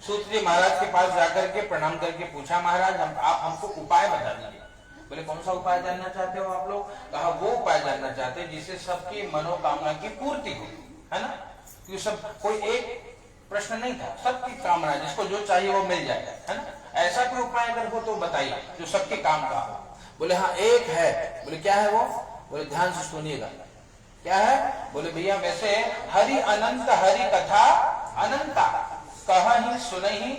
सूत जी महाराज के पास जाकर के प्रणाम करके पूछा, महाराज आप हमको उपाय बता दीजिए। बोले कौन सा उपाय जानना चाहते हो आप लोग? कहा वो उपाय जानना चाहते हैं जिससे सबकी मनोकामना की पूर्ति हो, है ना। क्योंकि सब कोई एक प्रश्न नहीं था, सबकी कामना, जिसको जो चाहिए वो मिल जाए, है ना। ऐसा कोई उपाय अगर हो तो बताइए जो सबके काम का हो। बोले हाँ एक है। बोले क्या है वो? बोले ध्यान से सुनिएगा। क्या है? बोले भैया वैसे हरि अनंत हरि कथा अनंता कहीं सुनहि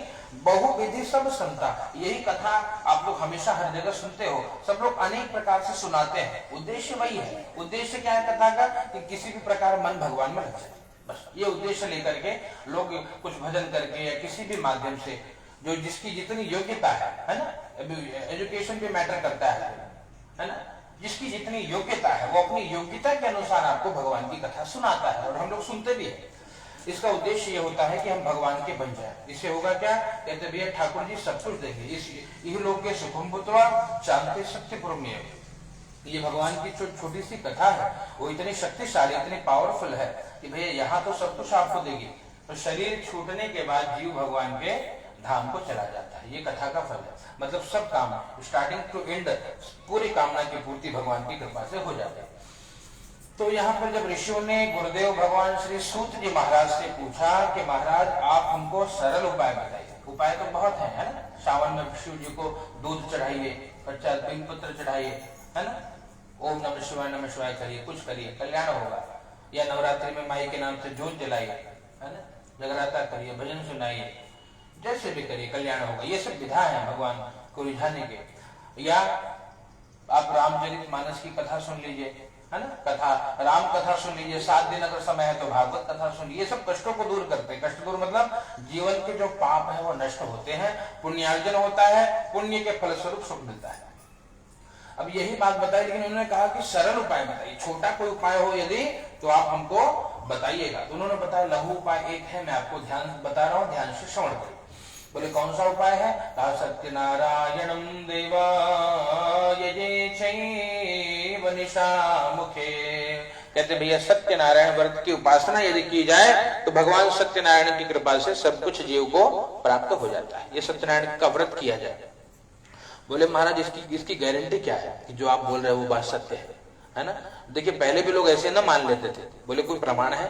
बहु विधि सब संता। यही कथा आप लोग हमेशा हर जगह सुनते हो, सब लोग अनेक प्रकार से सुनाते हैं। उद्देश्य वही है। उद्देश्य क्या है कथा का? कि किसी भी प्रकार मन भगवान में लग जाए, बस ये उद्देश्य लेकर के लोग कुछ भजन करके या किसी भी माध्यम से, जो जिसकी जितनी योग्यता है ना, एजुकेशन भी मैटर करता है ना, जिसकी जितनी योग्यता है वो अपनी योग्यता के अनुसार आपको भगवान की कथा सुनाता है, और हम लोग सुनते भी हैं। इसका उद्देश्य ये होता है कि हम भगवान के बन जाए। इससे होगा क्या? कहते भैया ठाकुर जी सब कुछ देंगे, इस लोग के सुखम भूत्वा शांति शक्ति पुरमेय। ये भगवान की छोटी सी कथा है, वो इतनी शक्तिशाली, इतनी पावरफुल है कि भैया यहाँ तो सब कुछ आपको देगी, तो शरीर छूटने के बाद जीव भगवान के धाम को चला जाता है। ये कथा का फल है। मतलब सब काम स्टार्टिंग टू एंड पूरी कामना की पूर्ति भगवान की कृपा से हो जाती है। तो यहाँ पर जब ऋषियों ने गुरुदेव भगवान श्री सूत जी महाराज से पूछा कि महाराज आप हमको सरल उपाय बताइए। उपाय तो बहुत है ना। सावन में शिव जी को दूध चढ़ाइए, पश्चात बेलपत्र चढ़ाइए, है ना, ओम नमः शिवाय करिए, कुछ करिए कल्याण होगा। या नवरात्रि में माई के नाम से जोत जलाइए, है ना, जगराता करिए, भजन सुनाइए, जैसे भी करिए कल्याण होगा। ये सब विधा है भगवान को रिझाने के। या आप रामचरितमानस की कथा सुन लीजिए, है ना, कथा राम कथा सुन लीजिए। 7 दिन अगर समय है तो भागवत कथा सुन लीजिए। ये सब कष्टों को दूर करते हैं। कष्ट दूर मतलब जीवन के जो पाप है वो नष्ट होते हैं, पुण्यार्जन होता है, पुण्य के फलस्वरूप सुख मिलता है। अब यही बात बताई, लेकिन उन्होंने कहा कि सरल उपाय बताइए, छोटा कोई उपाय हो यदि तो आप हमको बताइएगा। तो उन्होंने बताया लघु उपाय एक है, मैं आपको ध्यान बता रहा हूँ, ध्यान से श्रवण करिए। बोले कौन सा उपाय है? कहा सत्यनारायणं देवा यजेच्छैव निशामुखे। कहते भैया सत्यनारायण व्रत की उपासना यदि की जाए तो भगवान सत्यनारायण की कृपा से सब कुछ जीव को प्राप्त हो जाता है। ये सत्यनारायण का व्रत किया जाए। बोले महाराज इसकी गारंटी क्या है कि जो आप बोल रहे हो वो बात सत्य है ना। देखिए पहले भी लोग ऐसे ना मान लेते थे। बोले कोई प्रमाण है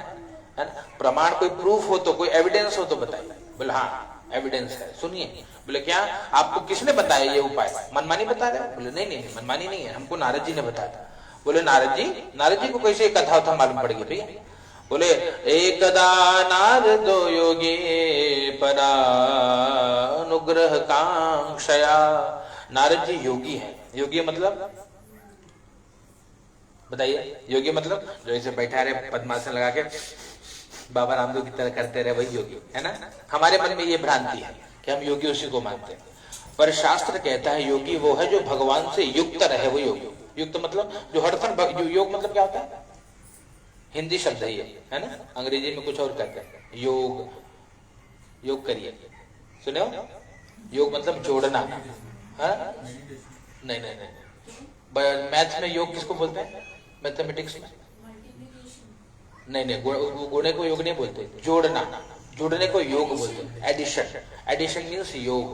ना, प्रमाण कोई प्रूफ हो तो, कोई एविडेंस हो तो बताइए। बोले हाँ एविडेंस है, सुनिए। बोले क्या? आपको किसने बताया ये उपाय? मनमानी बता रहे? बोले नहीं मनमानी नहीं है, हमको नारद जी ने बताया। बोले नारद जी को कैसे कथा उथा मालूम पड़ गई भैया? बोले एकदा नारदो योगी परानुग्रह कांक्षया। नारद जी योगी है। योगी मतलब बताइए, योगी मतलब जो ऐसे बैठा रहे पद्मासन लगा के बाबा रामदेव की तरह करते रहे, वही योगी है ना। हमारे मन में ये भ्रांति है कि हम योगी उसी को मानते हैं, पर शास्त्र कहता है योगी वो है जो भगवान से युक्त रहे, वो योगी। युक्त मतलब जो हर क्षण, योग मतलब क्या होता है? हिंदी शब्द है ये, है ना, अंग्रेजी में कुछ और कहते हैं। योग करिए, सुने हो? योग मतलब जोड़ना, है? नहीं, मैथ्स में योग किसको बोलते हैं? मैथमेटिक्स में नहीं, गुणे को योग नहीं बोलते, जोड़ने को योग बोलते हैं। एडिशन मीन्स योग,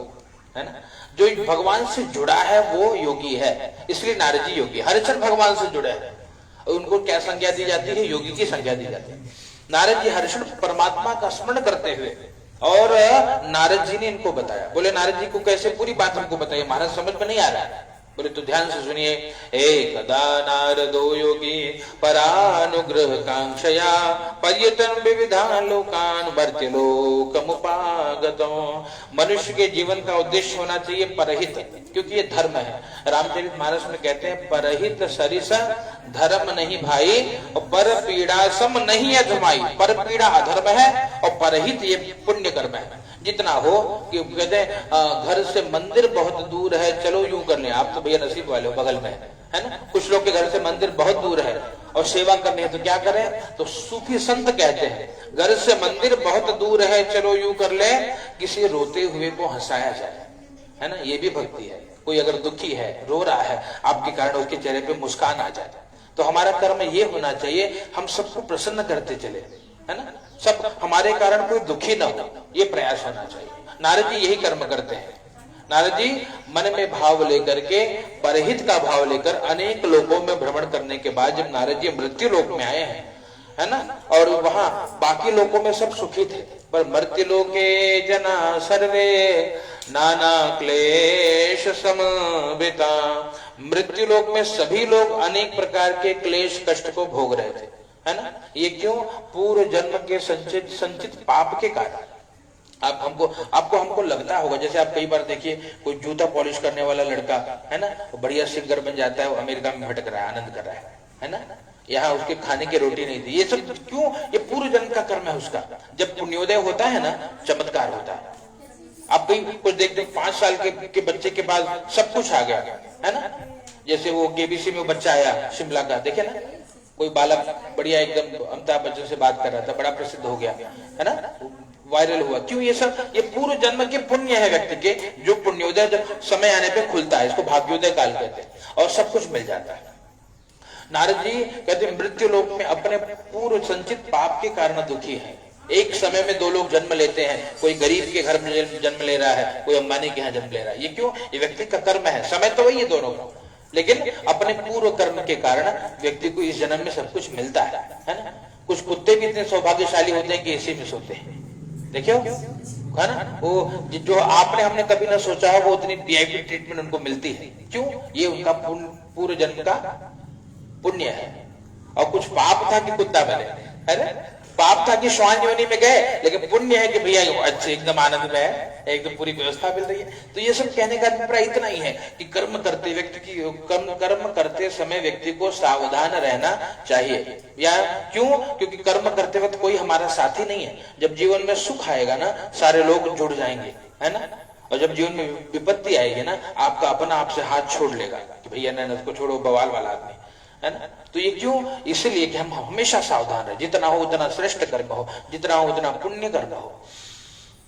है ना। जो भगवान से जुड़ा है वो योगी है, इसलिए नारद जी योगी। हर क्षण भगवान से जुड़े हैं। उनको क्या संज्ञा दी जाती है? योगी की संज्ञा दी जाती है। नारद जी हर क्षण परमात्मा का स्मरण करते हुए, और नारद जी ने इनको बताया। बोले नारद जी को कैसे? पूरी बात हमको बताइए महाराज, समझ में नहीं आ रहा है। बोले तो ध्यान से सुनिए। एकदा नारदो योगी परानुग्रह कांक्षया पर्यटन विविधान लोकान भर्त्य लोकमुपागतो। मनुष्य के जीवन का उद्देश्य होना चाहिए परहित, क्योंकि ये धर्म है। रामचरितमानस में कहते हैं परहित सरिस धर्म नहीं भाई, और पर पीड़ा सम नहीं अधमाई। पर पीड़ा अधर्म है और परहित ये पुण्य कर्म है। जितना हो कि कहते हैं घर से मंदिर बहुत दूर है, चलो यूं कर लें। आप तो भैया नसीब वाले हो, बगल में है ना। कुछ लोग के घर से मंदिर बहुत दूर है और सेवा करनी है तो क्या करें, तो सूफी संत कहते हैं घर से मंदिर बहुत दूर है, चलो यूं कर ले, किसी रोते हुए को हंसाया जाए, है ना। ये भी भक्ति है। कोई अगर दुखी है, रो रहा है, आपके कारण उसके चेहरे पे मुस्कान आ जाए, तो हमारा कर्म ये होना चाहिए, हम सबको प्रसन्न करते चले, है ना। सब हमारे कारण कोई दुखी ना हो, ये प्रयास होना चाहिए। नारद जी यही कर्म करते हैं। नारद जी मन में भाव लेकर के, परहित का भाव लेकर अनेक लोगों में भ्रमण करने के बाद जब नारद जी मृत्यु लोक में आए हैं, है ना, और वहां बाकी लोगों में सब सुखी थे, पर मृत्यु लोके जना सर्वे नाना क्लेश समवेता। मृत्यु लोक में सभी लोग अनेक प्रकार के क्लेश कष्ट को भोग रहे थे, है ना। ये क्यों, पूर्व जन्म के संचित पाप के कारण। आपको हमको लगता होगा, जैसे आप कई बार देखिए कोई जूता पॉलिश करने वाला लड़का, है ना, वो बढ़िया सिंगर बन जाता है, वो अमेरिका में भटक रहा है, आनंद कर रहा है ना। यहाँ उसके खाने की रोटी नहीं थी। ये सब क्यों, ये पूर्व जन्म का कर्म है उसका। जब पुण्योदय होता है ना, चमत्कार होता है। आप कहीं कुछ देखते 5 साल के बच्चे के बाद सब कुछ आ गया, है ना। जैसे वो केबीसी में बच्चा आया शिमला का, देखे ना, कोई बालक बढ़िया एकदम अमिताभ बच्चन से बात कर रहा था, बड़ा प्रसिद्ध हो गया, है ना, वायरल हुआ। क्यों, ये सब ये पूर्व जन्म के पुण्य है व्यक्ति के, जो पुण्योदय जब समय आने पे खुलता है, इसको भाग्योदय काल कहते हैं, और सब कुछ मिल जाता है। नारद जी कहते मृत्यु लोक में अपने पूर्व संचित पाप के कारण दुखी है। एक समय में 2 लोग जन्म लेते हैं, कोई गरीब के घर में जन्म ले रहा है, कोई अंबानी के यहाँ जन्म ले रहा है। ये क्यों, ये व्यक्ति का कर्म है। समय तो वही है दोनों का, लेकिन अपने पूर्व कर्म के कारण व्यक्ति को इस जन्म में सब कुछ मिलता है ना। कुछ कुत्ते भी इतने सौभाग्यशाली होते हैं कि इसी में सोते हैं, देखियो, है ना। वो जो आपने हमने कभी ना सोचा है, वो उतनी वीआईपी ट्रीटमेंट उनको मिलती है। क्यों, ये उनका पूर्व जन्म का पुण्य है। और कुछ पाप था कि कुत्ता बने, है ना। पाप था कि श्वान योनि में गए, लेकिन पुण्य है कि भैया अच्छे एकदम आनंद में है, एकदम पूरी व्यवस्था मिल रही है। तो ये सब कहने का अभिप्राय इतना ही है कि कर्म करते व्यक्ति की कर्म करते समय व्यक्ति को सावधान रहना चाहिए। या क्यों, क्योंकि कर्म करते वक्त कोई हमारा साथी नहीं है। जब जीवन में सुख आएगा ना, सारे लोग जुड़ जाएंगे, है ना। और जब जीवन में विपत्ति आएगी ना, आपका अपना आपसे हाथ छोड़ लेगा कि भैया नैनत को छोड़ो, बवाल वाला आदमी, है ना। तो ये क्यों, इसलिए कि हम हमेशा सावधान रहे। जितना हो उतना श्रेष्ठ कर्म हो, जितना हो उतना पुण्य कर्म हो।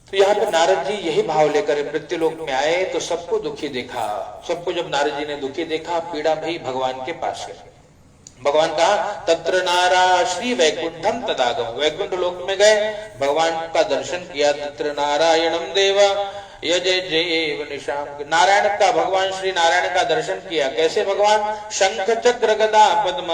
तो यहाँ पे नारद जी यही भाव लेकर मृत्यु लोक में आए, तो सबको दुखी देखा। सबको जब नारद जी ने दुखी देखा, पीड़ा भई, भगवान के पास गए। भगवान कहा तत्र नारा श्री वैकुंठम तदागम। वैकुंठ लोक में गए, भगवान का दर्शन किया। तत्र नारायणम देवा यजय जैव निशाम। नारायण का, भगवान श्री नारायण का दर्शन किया। कैसे भगवान, शंख चक्र गदा पद्म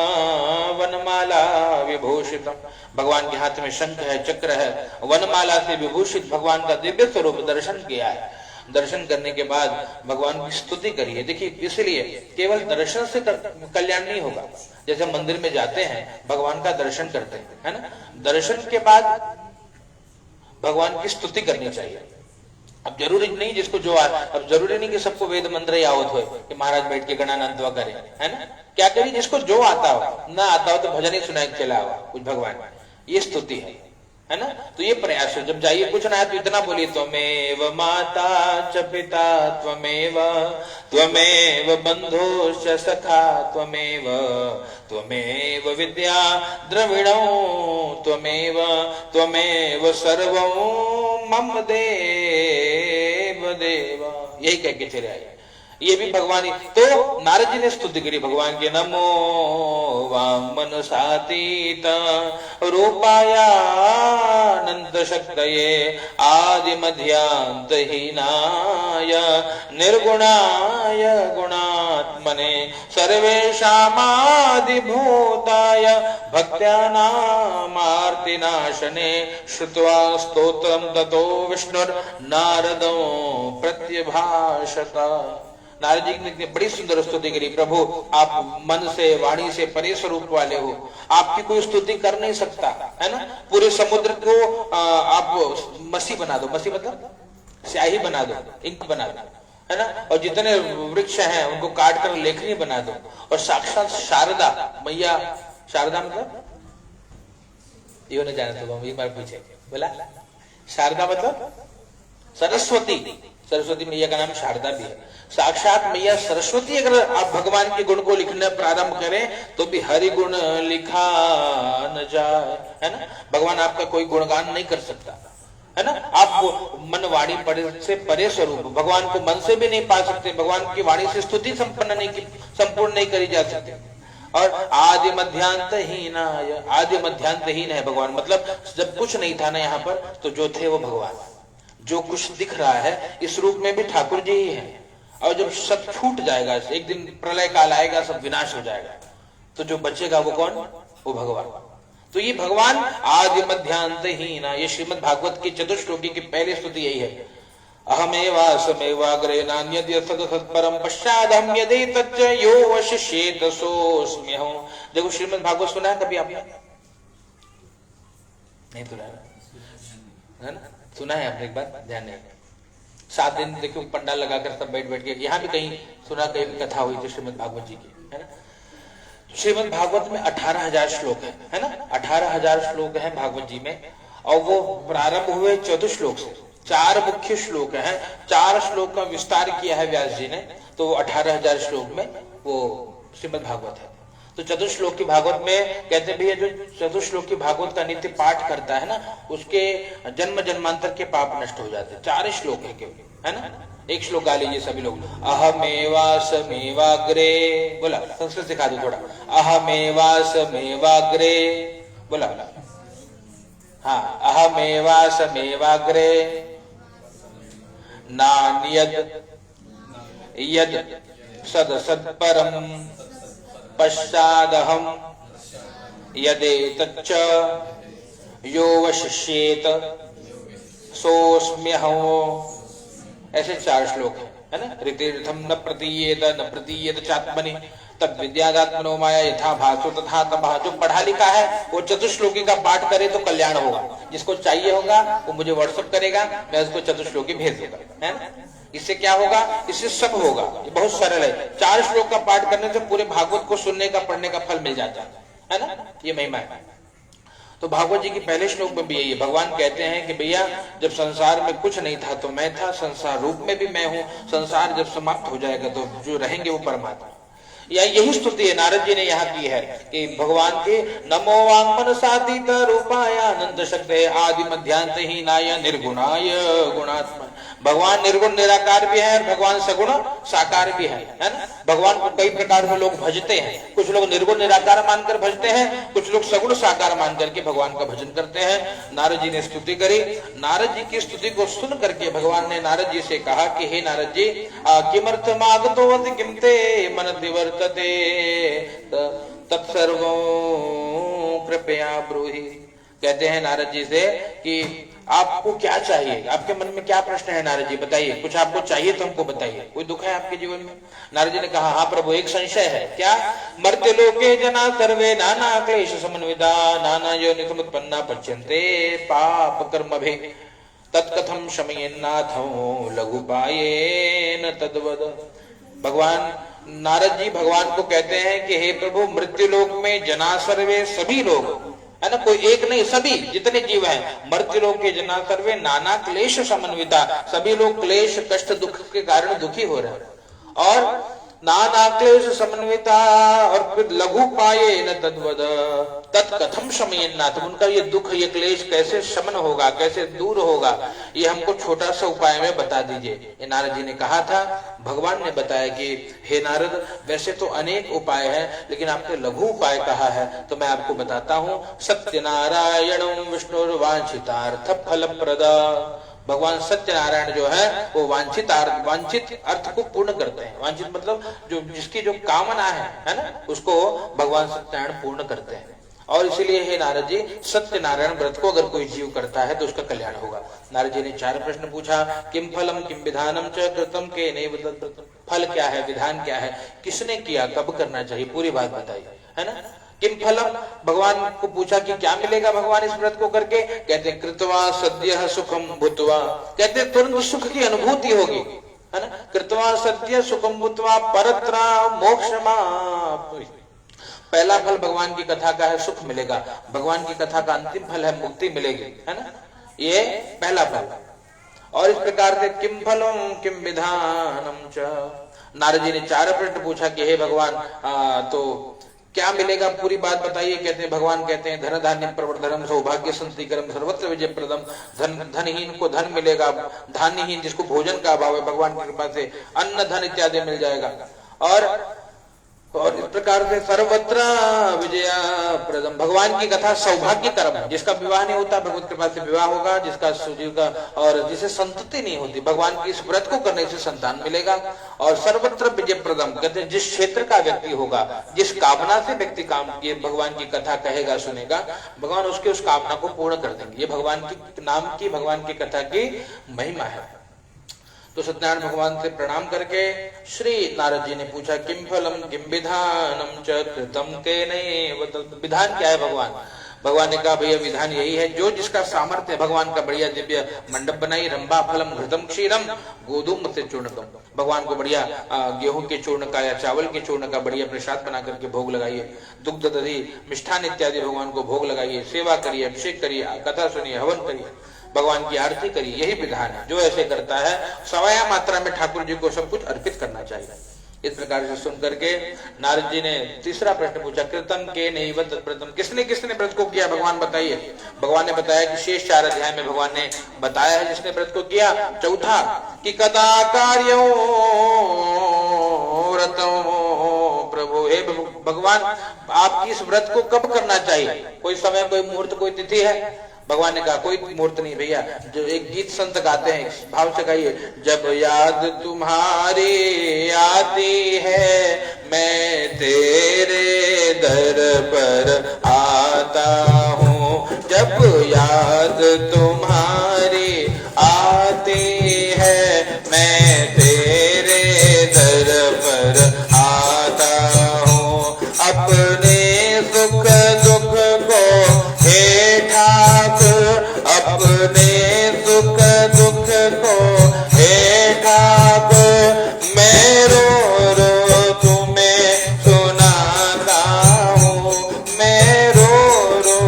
वनमाला विभूषितम। भगवान के हाथ में शंख है, चक्र है, वनमाला से विभूषित भगवान का दिव्य स्वरूप दर्शन किया है। दर्शन करने के बाद भगवान की स्तुति करिए। देखिए, इसलिए केवल दर्शन से कल्याण नहीं होगा। जैसे मंदिर में जाते हैं, भगवान का दर्शन करते हैं, है ना, दर्शन के बाद भगवान की स्तुति करनी चाहिए। अब जरूरी नहीं जिसको जो अब जरूरी नहीं कि सबको वेद मंत्र यावत हो कि महाराज बैठ के गणानंदवा करें, है ना। क्या करिए, जिसको जो आता हो, ना आता हो तो भजन ही सुनाए चला हुआ कुछ भगवान, ये स्तुति है ना। तो ये प्रयास है, जब जाइए कुछ ना है तो इतना बोलिए, त्वमेव माता च पिता त्वमेव त्वमेव बंधुश्च सखा त्वमेव त्वमेव विद्या द्रविणो त्वमेव त्वमेव सर्वं मम देव देव। यही कह के चले आए। ये भी भगवान ही। तो नारद जी ने स्तुति करी भगवान के। नमो वामन सातीत रूपाया अनंत शक्तये आदि मध्यांत हीनाय निर्गुणाय गुणात्मने सर्वेषामादि भूताय भक्त्यानामार्तिनाशने श्रुत्वा स्तोत्रम ततो विष्णुर्नारदो प्रत्यभाषत। नारद जी ने बड़ी सुंदर स्तुति करी, प्रभु आप मन से वाणी से परे स्वरूप वाले हो, आपकी कोई स्तुति कर नहीं सकता, है ना। पूरे समुद्र को आप मसी बना दो, मसी मतलब स्याही बना दो, इंक बना दो, है ना, और जितने वृक्ष हैं उनको काट कर लेखनी बना दो, और साक्षात शारदा मैया, शारदा मतलब ये नहीं जाना तो एक बार पूछे, बोला शारदा मतलब सरस्वती, सरस्वती मैया का नाम शारदा भी है। साक्षात मैया सरस्वती अगर आप भगवान के गुण को लिखना प्रारंभ करें तो भी हरि गुण लिखा न जाए, है ना। भगवान आपका कोई गुणगान नहीं कर सकता, है ना। आप मन वाणी से परे स्वरूप, भगवान को मन से भी नहीं पा सकते, भगवान की वाणी से स्तुति संपन्न नहीं की, संपूर्ण नहीं करी जा सकती। और आदि मध्यांतहीन, आदि मध्यांतहीन है भगवान, मतलब जब कुछ नहीं था ना यहाँ पर, तो जो थे वो भगवान, जो कुछ दिख रहा है इस रूप में भी ठाकुर जी ही है। और जब सब छूट जाएगा, एक दिन प्रलय काल आएगा, सब विनाश हो जाएगा, तो जो बचेगा वो कौन, वो भगवान। तो ये भगवान आदि मध्यांतहीन, ये श्रीमद् भागवत की चतुश्लोकी की पहली स्तुति यही है। अहमेवासमेवाग्रे नान्यद् सत्परम पश्चादहं यदेतच्च यो वशिष्येत सोऽस्म्यहम्। देखो श्रीमद् भागवत सुना है कभी आपने? नहीं सुना है ना? सुना है आपने? एक बार ध्यान नहीं, 7 दिन देखो पंडाल लगाकर सब बैठ के, यहाँ भी कहीं सुना, कहीं भी कथा हुई थी श्रीमद् भागवत जी की, है ना। श्रीमद् भागवत में 18,000 श्लोक है ना, 18,000 श्लोक है भागवत जी में, और वो प्रारंभ हुए 14 श्लोक से। 4 मुख्य श्लोक हैं, 4 श्लोक का विस्तार किया है व्यास जी ने, तो 18,000 श्लोक में वो श्रीमद् भागवत है। तो चतुश्लोक की भागवत में कहते हैं भैया जो चतुश्लोक की भागवत का नित्य पाठ करता है ना, उसके जन्म जन्मांतर के पाप नष्ट हो जाते हैं। 4 श्लोक है केवल, है ना। एक श्लोक गा लीजिए सभी लोग। अहमेवासमेवाग्रे, बोला संस्कृत सिखा दो थोड़ा। अहमेवासमेवाग्रे, बोला बोला, हाँ, अहमेवासमेवाग्रे नान्यद् यद् सत्परम पश्चादहं यदेतच्च यो वशिष्येत सोऽस्म्यहम्। ऐसे 4 श्लोक है ना। ऋतीर्थम न प्रतीयेत चात्मनि तद विद्यादात्मनो माया यथा भासो तथा तमः। जो पढ़ा लिखा है वो चतुश्लोकी का पाठ करे तो कल्याण होगा। जिसको चाहिए होगा वो मुझे व्हाट्सएप करेगा, मैं उसको चतुश्लोकी भेज दूंगा, है ना। इससे क्या होगा? इससे सब होगा। ये बहुत सरल है। 4 श्लोक का पाठ करने से पूरे भागवत को सुनने का, पढ़ने का फल मिल जाता है ना। ये महिमा है। तो भागवत जी के पहले श्लोक में भी यही है। भगवान कहते हैं कि भैया जब संसार में कुछ नहीं था तो मैं था, संसार रूप में भी मैं हूँ, संसार जब समाप्त हो जाएगा तो जो रहेंगे वो परमात्मा। या यही स्तुति है नारद जी ने यहाँ की है कि भगवान के नमो वांगमन सातीत रूपाय अनंत शक्ति आदि मध्यांतहीनाय निर्गुणाय गुणात्मा। भगवान निर्गुण निराकार भी है और भगवान सगुण साकार भी है ना। भगवान को कई प्रकार में लोग भजते हैं। कुछ लोग निर्गुण निराकार मानकर भजते हैं, कुछ लोग सगुण साकार मान करके भगवान का भजन करते हैं। नारद जी ने स्तुति करी। नारद जी की स्तुति को सुन करके भगवान ने नारद जी से कहा कि हे नारद जी, किमर्थमागतोऽसि किं ते मनसि वर्तते तत्सर्वं कृपया ब्रूहि। कहते हैं नारद जी से कि आपको क्या चाहिए, आपके मन में क्या प्रश्न है नारद जी, बताइए। कुछ आपको चाहिए तो हमको बताइए। कोई दुख है आपके जीवन में? नारद जी ने कहा हाँ प्रभु, एक संशय है। क्या? मर्त्य लोके जना सर्वे नाना क्लेश समन्विता नाना योनि समुत्पन्ना पच्यन्ते पाप कर्मभि तत्कथम शमयेन्नाथो लघुपायेन तद्वद। भगवान नारद जी भगवान को कहते हैं कि हे प्रभु, मृत्यु लोक में जना सर्वे, सभी लोग, है ना, कोई एक नहीं, सभी जितने जीव हैं, मर्त्य लोक के जना सर्वे नाना क्लेश समन्विता, सभी लोग क्लेश कष्ट दुख के कारण दुखी हो रहे हैं। और नाना क्लेश समन्विता, और फिर लघु पाये न तद्वद तत्कथम शमयेन्नाथ। उनका ये दुख, ये क्लेश कैसे शमन होगा, कैसे दूर होगा, ये हमको छोटा सा उपाय में बता दीजिए। ये नारद जी ने कहा था। भगवान ने बताया कि हे नारद, वैसे तो अनेक उपाय हैं, लेकिन आपने लघु उपाय कहा है तो मैं आपको बताता हूँ। सत्यनारायणं विष्णुर्वांछितार्थ फलप्रद। भगवान सत्यनारायण जो है वो वांछित अर्थ को पूर्ण करते हैं। वांछित मतलब जो जिसकी जो कामना है ना, उसको भगवान सत्यनारायण पूर्ण करते हैं। और इसीलिए हे नारद जी, सत्यनारायण व्रत को अगर कोई जीव करता है तो उसका कल्याण होगा। नारद जी ने 4 प्रश्न पूछा। किम फलम किम विधानम च कृतम के नैव तद्व्रतम, फल क्या है, विधान क्या है, किसने किया, कब करना चाहिए, पूरी बात बताई, है ना। किम फलम, भगवान को पूछा कि क्या मिलेगा भगवान इस व्रत को करके, कहते कृत्वा सद्यः सुखम भूत्वा, कहते तुरंत सुख की अनुभूति होगी, है ना। कृत्वा सद्य सुखम भूत्वा परत्र मोक्षमाप्नुहि, पहला फल भगवान की कथा का है, सुख मिलेगा। भगवान की कथा का अंतिम फल है, मुक्ति मिलेगी, है ना, ये पहला फल। और इस प्रकार से किम फलम किम विधानम च, नारद जी ने 4 प्रश्न पूछा कि हे भगवान तो क्या मिलेगा, पूरी बात बताइए। कहते हैं भगवान कहते हैं धन धान्य प्रवर्धनम सौभाग्य संतिकरम सर्वत्र विजय प्रदम, धनहीन को धन मिलेगा, धान्यहीन जिसको भोजन का अभाव है भगवान की कृपा से अन्न धन इत्यादि मिल जाएगा। और इस प्रकार से सर्वत्र विजय प्रदम, भगवान की कथा सौभाग्य कर्म है, जिसका विवाह नहीं होता भगवत कृपा से विवाह होगा, जिसका सुजीव का और जिसे संतति नहीं होती भगवान की इस व्रत को करने से संतान मिलेगा। और सर्वत्र विजय प्रदम, कहते हैं जिस क्षेत्र का व्यक्ति होगा, जिस कामना से व्यक्ति काम ये भगवान की कथा कहेगा सुनेगा, भगवान उसके उस कामना को पूर्ण कर देंगे। ये भगवान की नाम की भगवान की कथा की महिमा है। तो सत्यनारायण भगवान से प्रणाम करके श्री नारद जी ने पूछा किम फलम किम विधानम च कृतम केनैव तद्व्रतम, विधान क्या है भगवान। भगवान ने कहा भैया विधान यही है, जो जिसका सामर्थ्य है भगवान का बढ़िया दिव्य मंडप बनाई, रंभा फलम घृतम क्षीरम गोधूम से चूर्णकम, भगवान को बढ़िया गेहूं के चूर्ण का या चावल के चूर्ण का बढ़िया प्रसाद बना करके भोग लगाइए, दुग्ध दधि मिष्ठान इत्यादि भगवान को भोग लगाइए, सेवा करिए, अभिषेक करिए, कथा सुनिए, हवन करिए, भगवान की आरती करिए, यही विधान है। जो ऐसे करता है सवाया मात्रा में ठाकुर जी को सब कुछ अर्पित करना चाहिए। इस प्रकार से सुन करके नारद जी ने 3रा प्रश्न पूछा कृतम के नैव तद्व्रतम, किसने किसने व्रत को किया भगवान बताइए। भगवान ने बताया कि शेष 4 अध्याय में भगवान ने बताया है जिसने व्रत को किया। चौथा कि कदा कार्यो व्रतो प्रभु, हे भगवान आपकी इस व्रत को कब करना चाहिए, कोई समय, कोई मुहूर्त, कोई तिथि है। भगवान ने कहा कोई मुहूर्त नहीं भैया, जो एक गीत संत गाते हैं, भाव से गाइए, जब याद तुम्हारी आती है मैं तेरे दर पर आता हूँ, जब याद तुम्हारी आती है मैं तेरे दर पर आता हूँ, अपने सुख दुख को हे ठाकुर, अपने सुख दुख को हे ठाकुर, मैं रो रो तुम्हें सुनाता हूँ, मैं रो रो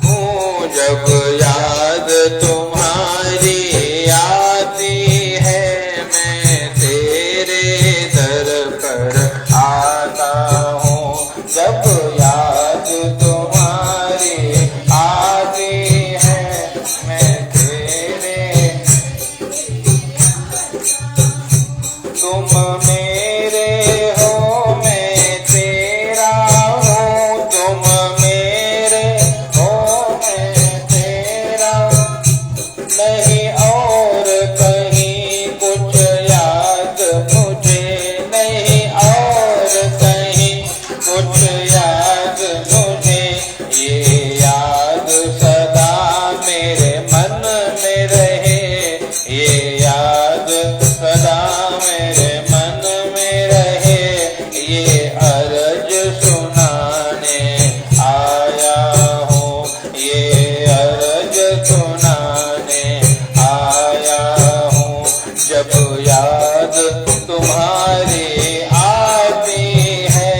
हूँ, जब याद तुम्हारी आती है मैं तेरे दर पर आता हूँ, जब याद तुम्हारी आती है मैं तेरे, तुम मेरे हो मैं तेरा हूँ, तुम मेरे हो मैं तेरा, नहीं और कहीं कुछ याद मुझे, नहीं और कहीं कुछ याद मुझे, ये याद सदा मेरे मन में रहे, ये याद सदा मेरे मन में रहे, ये अर्ज सुनाने आया हूँ, ये अर्ज सुनाने आया हूँ, जब याद तुम्हारी आती है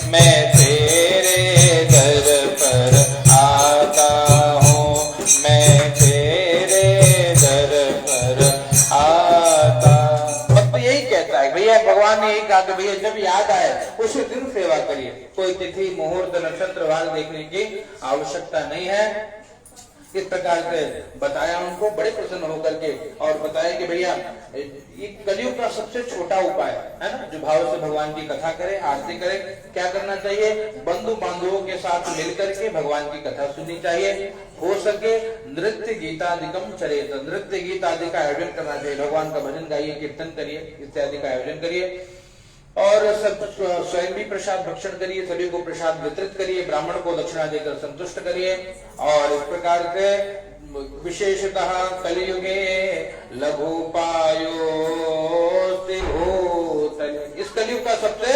मैं तेरे दर पर आता हूँ, मैं तेरे दर पर आता। भक्त यही कहता है भैया, भगवान ने यही कहा कि भैया जब याद आए उसी दिन सेवा करिए, कोई तिथि मुहूर्त नक्षत्र वार देखने की आवश्यकता नहीं है। इस प्रकार से बताया उनको, बड़े प्रसन्न होकर के, और बताया कि भैया ये कलयुग का सबसे छोटा उपाय है ना, जो भाव से भगवान की कथा करे, आरती करे। क्या करना चाहिए, बंधु बांधवों के साथ मिलकर के भगवान की कथा सुननी चाहिए, हो सके नृत्य गीतादिकम चरेत, नृत्य गीत आदि का आयोजन करना चाहिए, भगवान का भजन गाइए, कीर्तन करिए, इत्यादि का आयोजन करिए। और सब स्वयं भी प्रसाद भक्षण करिए, सभी को प्रसाद वितरित करिए, ब्राह्मण को दक्षिणा देकर संतुष्ट करिए। और इस प्रकार से विशेषतः कलियुगे लघुपायो इस कलयुग का सबसे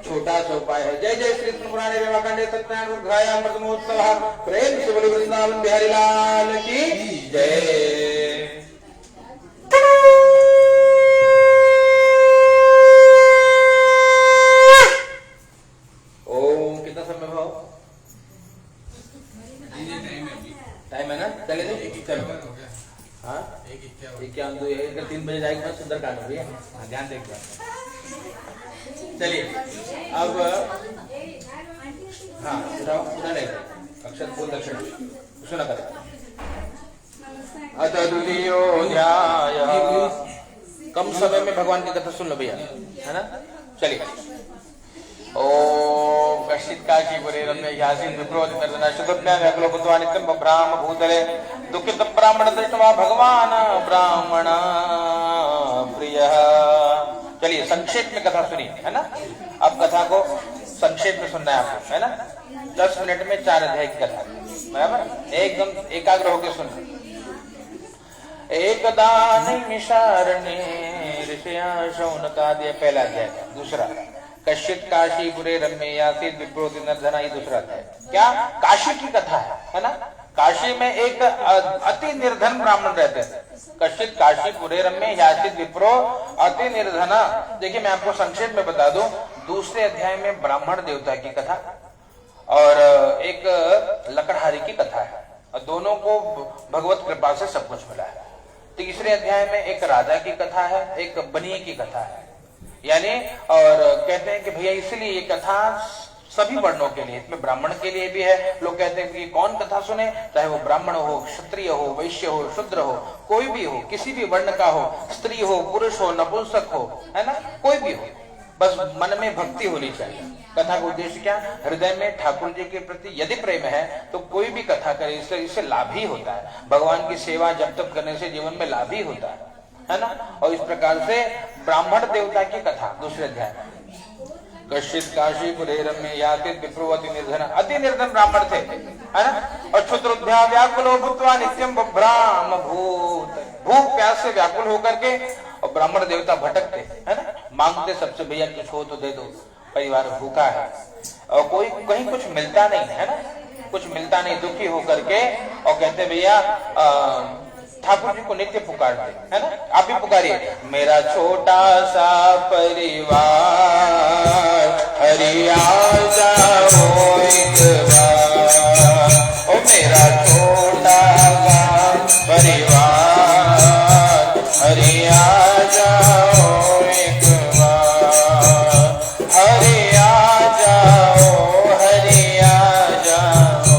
छोटा सा उपाय है। जय जय श्री कृष्ण पुराणे रेवाकांडे सत्यनारायण रुद्रायाम प्रथमोत्सव प्रेम से बोलो वृंदावन बिहारी लाल की जय। ओम कितना समय भाव? टाइम है ना? चले चलो। हाँ 3 बजे जाएगी मैं सुंदर कांड भैया, ध्यान देंगे। चलिए अब हाँ सुना नहीं अक्षर फूल दक्षिण सुना कर अथ द्वितीयो ध्याय। कम समय में भगवान की कथा सुन लो भैया, है ना? चलिए ओम कश्चित् काशीपुरे रम्य ह्यासीन् विप्रोति नर्दना शुद्धज्ञा व्याकुलभूत्वा नित्यं बभ्राम भूतले दुःखितं ब्राह्मण दृष्ट्वा भगवान ब्राह्मण प्रियः। चलिए संक्षेप में कथा सुनिए, है ना? अब कथा को संक्षेप में सुनना है आपको, है ना? 10 मिनट में 4 अध्याय की कथा, बराबर? एकदम एकाग्र होकर सुनना। एकदा नैमिषारण्ये ऋषया शौनकादि पहला अध्याय। दूसरा कश्चित् काशीपुरे रम्य आसीत् विप्रोति नर्दना, ये दूसरा अध्याय। क्या? काशी की कथा है ना? काशी में एक अति निर्धन ब्राह्मण रहते थे। कश्चित् काशीपुरे रम्य आसीत् विप्रो अति निर्धना। देखिए मैं आपको संक्षेप में बता दूं, दूसरे अध्याय में ब्राह्मण देवता की कथा और एक लकड़हारी की कथा है, और दोनों को भगवत कृपा से सब कुछ मिला है। तीसरे अध्याय में एक राजा की कथा है, एक बनिए की कथा है, यानी और कहते हैं कि भैया इसलिए ये कथा सभी वर्णों के लिए, इसमें ब्राह्मण के लिए भी है। लोग कहते हैं कि कौन कथा सुने, चाहे वो ब्राह्मण हो, क्षत्रिय हो, वैश्य हो, शूद्र हो, कोई भी हो, किसी भी वर्ण का हो, स्त्री हो, पुरुष हो, नपुंसक हो, है ना, कोई भी हो, बस मन में भक्ति होनी चाहिए। कथा का उद्देश्य क्या? हृदय में ठाकुर जी के प्रति यदि प्रेम है तो कोई भी कथा करे, इससे लाभ ही होता है। भगवान की सेवा जब तक करने से जीवन में लाभ ही होता है ना? और इस प्रकार से ब्राह्मण देवता की कथा दूसरे अध्याय। कश्चित् काशीपुरे रम्य आसीत् विप्रोति निर्धन, अति निर्धन ब्राह्मण थे, है ना? और क्षुद्रोध्या व्याकुलो भूत्वा नित्यं बभ्राम भूत, भूख प्यास से व्याकुल होकर के और ब्राह्मण देवता भटकते, है ना? मांगते सबसे, भैया कुछ हो तो दे दो, परिवार भूखा है, और कोई कहीं कुछ मिलता नहीं है ना, कुछ मिलता नहीं, दुखी होकर के और कहते भैया ठाकुर जी को नित्य पुकारते, है ना? आप भी पुकारिए, मेरा छोटा सा परिवार हरि आ जाओ एक बार, ओ मेरा छोटा सा परिवार हरि आ जाओ एक बार, हरि आ जाओ, हरि आ जाओ,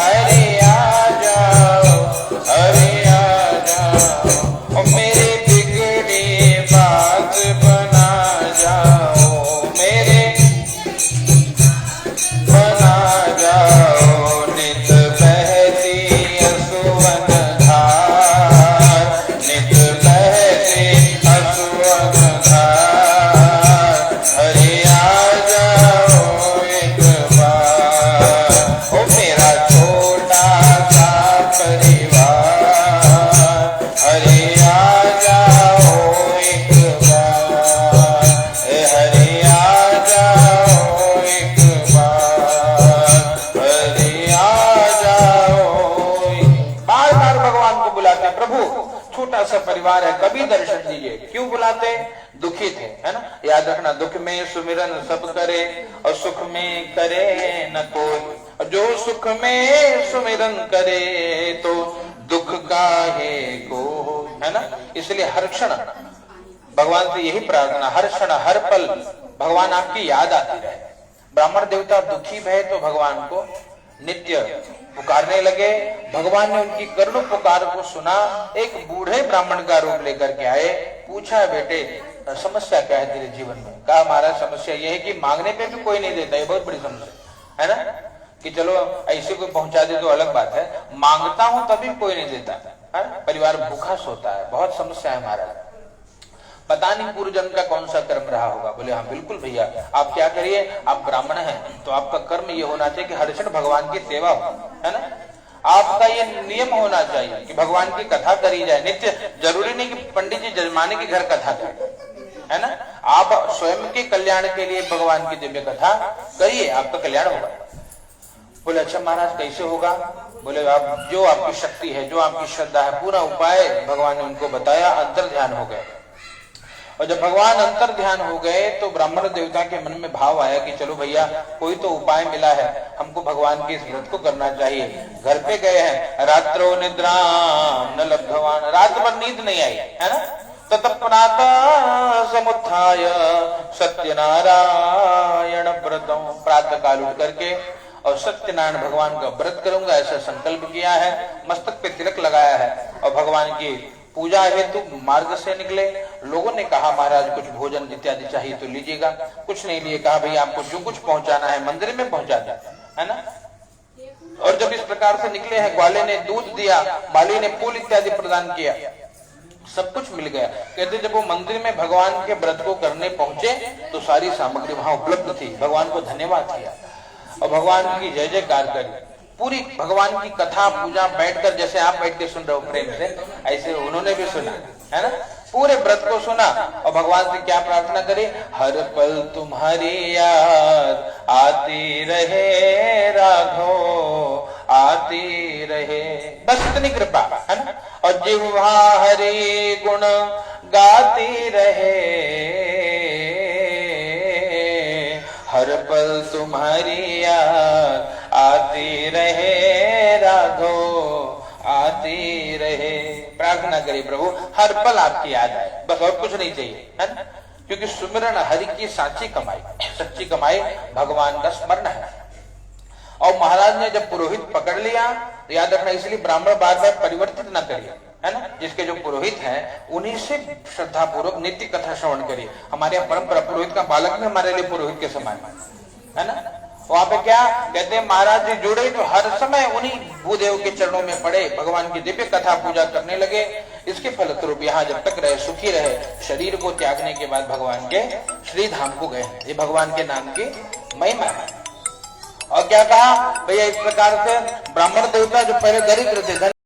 हरि आ जाओ, हरि मेरे बिगड़ी बात बना जाओ, मेरे बना जाओ, नित बहती असुवन धार, नित बहती असुवन धार, हरि आ जाओ एक बार, ओ मेरा छोटा सा परिवार हरि आ जाओ एक बार, हरि आ जाओ एक बार, हरि आ जाओ। बार बार भगवान को बुलाते, प्रभु छोटा सा परिवार है, कभी दर्शन दीजिए। क्यों बुलाते? दुखी थे, है ना? याद रखना, दुख में सुमिरन सब करे और सुख में करे न कोई, जो सुख में सुमिरन करे तो दुख काहे को, है ना? इसलिए हर क्षण भगवान से यही प्रार्थना, हर क्षण हर पल भगवान आपकी याद आती रहे। ब्राह्मण देवता दुखी भय तो भगवान को नित्य पुकारने लगे। भगवान ने उनकी करुण पुकार को सुना, एक बूढ़े ब्राह्मण का रूप लेकर के आए, पूछा बेटे समस्या क्या है तेरे जीवन में? कहा महाराज समस्या यह है कि मांगने पे भी कोई नहीं देता, ये बहुत बड़ी समस्या है ना, कि चलो ऐसे कोई पहुंचा दे तो अलग बात है, मांगता हूं तभी कोई नहीं देता है, परिवार भूखा सोता है, बहुत समस्या है महाराज। पता नहीं पूर्व जन्म का कौन सा कर्म रहा होगा। बोले हाँ बिल्कुल भैया, आप क्या करिए, आप ब्राह्मण हैं तो आपका कर्म ये होना चाहिए कि हर क्षण भगवान की सेवा हो, है ना। आपका ये नियम होना चाहिए कि भगवान की कथा करी जाए नित्य। जरूरी नहीं कि पंडित जी जजमाने के घर कथा करें, है ना। आप स्वयं के कल्याण के लिए भगवान की दिव्य कथा करिए, आपका कल्याण होगा। बोले अच्छा महाराज कैसे होगा? बोले आप जो आपकी शक्ति है, जो आपकी श्रद्धा है, पूरा उपाय भगवान ने उनको बताया। अंतर ध्यान हो गए, और जब भगवान अंतर ध्यान हो गए तो ब्राह्मण देवता के मन में भाव आया कि चलो भैया कोई तो उपाय मिला है, हमको भगवान के इस व्रत को करना चाहिए। घर पे गए हैं, रात्रो निद्राम न लब्धवान, रात भर नींद नहीं आई, है ना। ततः प्रातः समुत्थाय सत्यनारायण व्रतम, प्रातः काल उठ करके और सत्यनारायण भगवान का व्रत करूंगा ऐसा संकल्प किया है। मस्तक पे तिलक लगाया है और भगवान की पूजा हेतु मार्ग से निकले। लोगों ने कहा महाराज कुछ भोजन इत्यादि चाहिए तो लीजिएगा, कुछ नहीं लिए। कहा भैया आपको जो कुछ पहुंचाना है मंदिर में पहुंचा दें, है ना। और जब इस प्रकार से निकले हैं, ग्वाले ने दूध दिया, माली ने फूल इत्यादि प्रदान किया, सब कुछ मिल गया। कहते जब वो मंदिर में भगवान के व्रत को करने पहुंचे तो सारी सामग्री वहां उपलब्ध थी। भगवान को धन्यवाद किया और भगवान की जय जयकार करी। पूरी भगवान की कथा पूजा बैठकर, जैसे आप बैठ के सुन रहे हो प्रेम से, ऐसे उन्होंने भी सुना, है ना। पूरे व्रत को सुना और भगवान से क्या प्रार्थना करी, हर पल तुम्हारी याद आती रहे राघो, आती रहे, बस इतनी कृपा, है ना। और जिह्वा हरि गुण गाती रहे, हर पल तुम्हारी याद आती रहे राघो, आती रहे। प्रार्थना करिए प्रभु हर पल आपकी याद आए, बस और कुछ नहीं चाहिए, है ना। क्योंकि सुमिरन हरि की साची कमाई, सच्ची कमाई भगवान का स्मरण है। और महाराज ने जब पुरोहित पकड़ लिया तो याद रखना, इसलिए ब्राह्मण बार बार परिवर्तित न करिए, है ना। जिसके जो पुरोहित हैं उन्हीं से श्रद्धा पूर्वक नित्य कथा श्रवण करिए। हमारे यहाँ परंपरा, पुरोहित का बालक में हमारे लिए पुरोहित के समान, है ना। वहां पे क्या कहते हैं, महाराज जी जुड़े तो हर समय उन्हीं भूदेव के चरणों में पड़े, भगवान की दिव्य कथा पूजा करने लगे। इसके फलस्वरूप यहाँ जब तक रहे सुखी रहे। शरीर को त्यागने के बाद भगवान के श्री धाम को गए। ये भगवान के नाम की महिमा है। और क्या कहा भैया, इस प्रकार से ब्राह्मण देवता जो पहले दरिद्र थे,